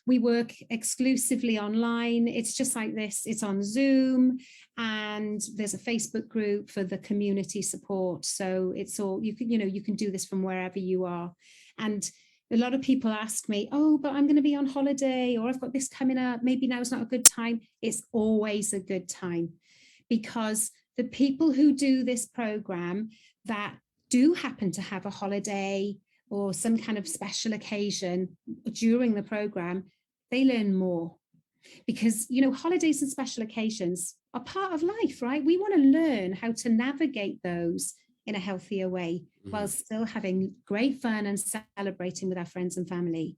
We work exclusively online. It's just like this. It's on Zoom, and there's a Facebook group for the community support. So it's all, you can do this from wherever you are. And a lot of people ask me, oh, but I'm going to be on holiday, or I've got this coming up. Maybe now's not a good time. It's always a good time, because the people who do this program that do happen to have a holiday or some kind of special occasion during the program, they learn more. Because, holidays and special occasions are part of life, right? We want to learn how to navigate those in a healthier way, while still having great fun and celebrating with our friends and family,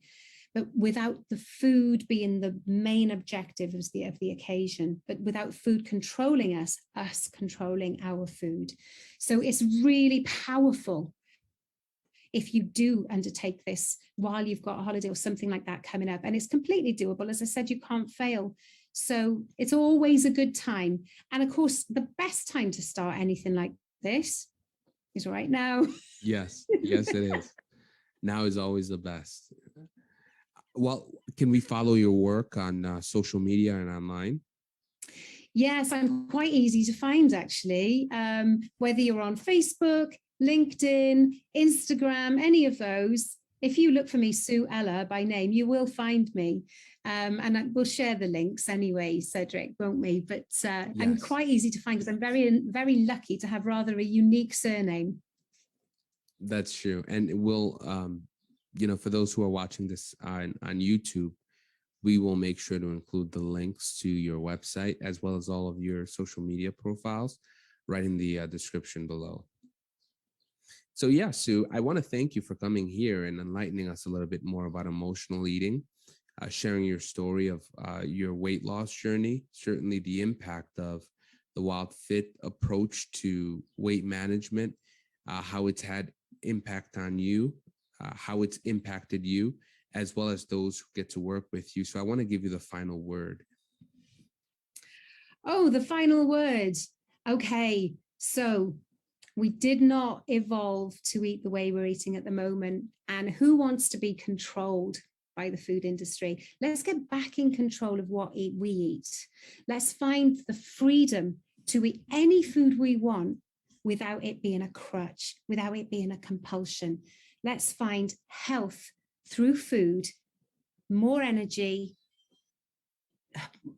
but without the food being the main objective of the occasion, but without food controlling us controlling our food. So it's really powerful if you do undertake this while you've got a holiday or something like that coming up. And it's completely doable. As I said, you can't fail. So it's always a good time. And of course, the best time to start anything like this is right now. Yes, it is. Now is always the best. Well, can we follow your work on social media and online? Yes, I'm quite easy to find, actually. Whether you're on Facebook, LinkedIn, Instagram, any of those, if you look for me, Sue Ellar by name, you will find me. We'll share the links anyway, Cedric, won't we? But I'm Yes, quite easy to find because I'm very, very lucky to have rather a unique surname. that's true. And we'll, for those who are watching this on YouTube, we will make sure to include the links to your website as well as all of your social media profiles right in the description below. So yeah, Sue, I want to thank you for coming here and enlightening us a little bit more about emotional eating, sharing your story of your weight loss journey, certainly the impact of the Wildfit approach to weight management, how it's had impact on you, how it's impacted you, as well as those who get to work with you. So I want to give you the final word. Oh, the final word. Okay, so we did not evolve to eat the way we're eating at the moment. And who wants to be controlled by the food industry? Let's get back in control of what we eat. Let's find the freedom to eat any food we want without it being a crutch, without it being a compulsion. Let's find health through food, more energy,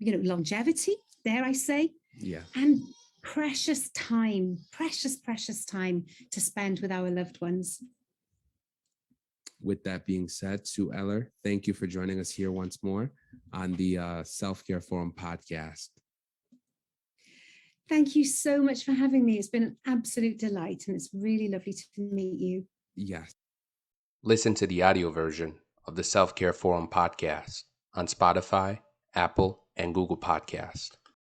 longevity, dare I say, Yeah. and precious time to spend with our loved ones. With that being said, Sue Ellar, thank you for joining us here once more on the Self-Care Forum podcast. Thank you so much for having me. It's been an absolute delight, and it's really lovely to meet you. Yes. Listen to the audio version of the Self-Care Forum podcast on Spotify, Apple, and Google Podcast.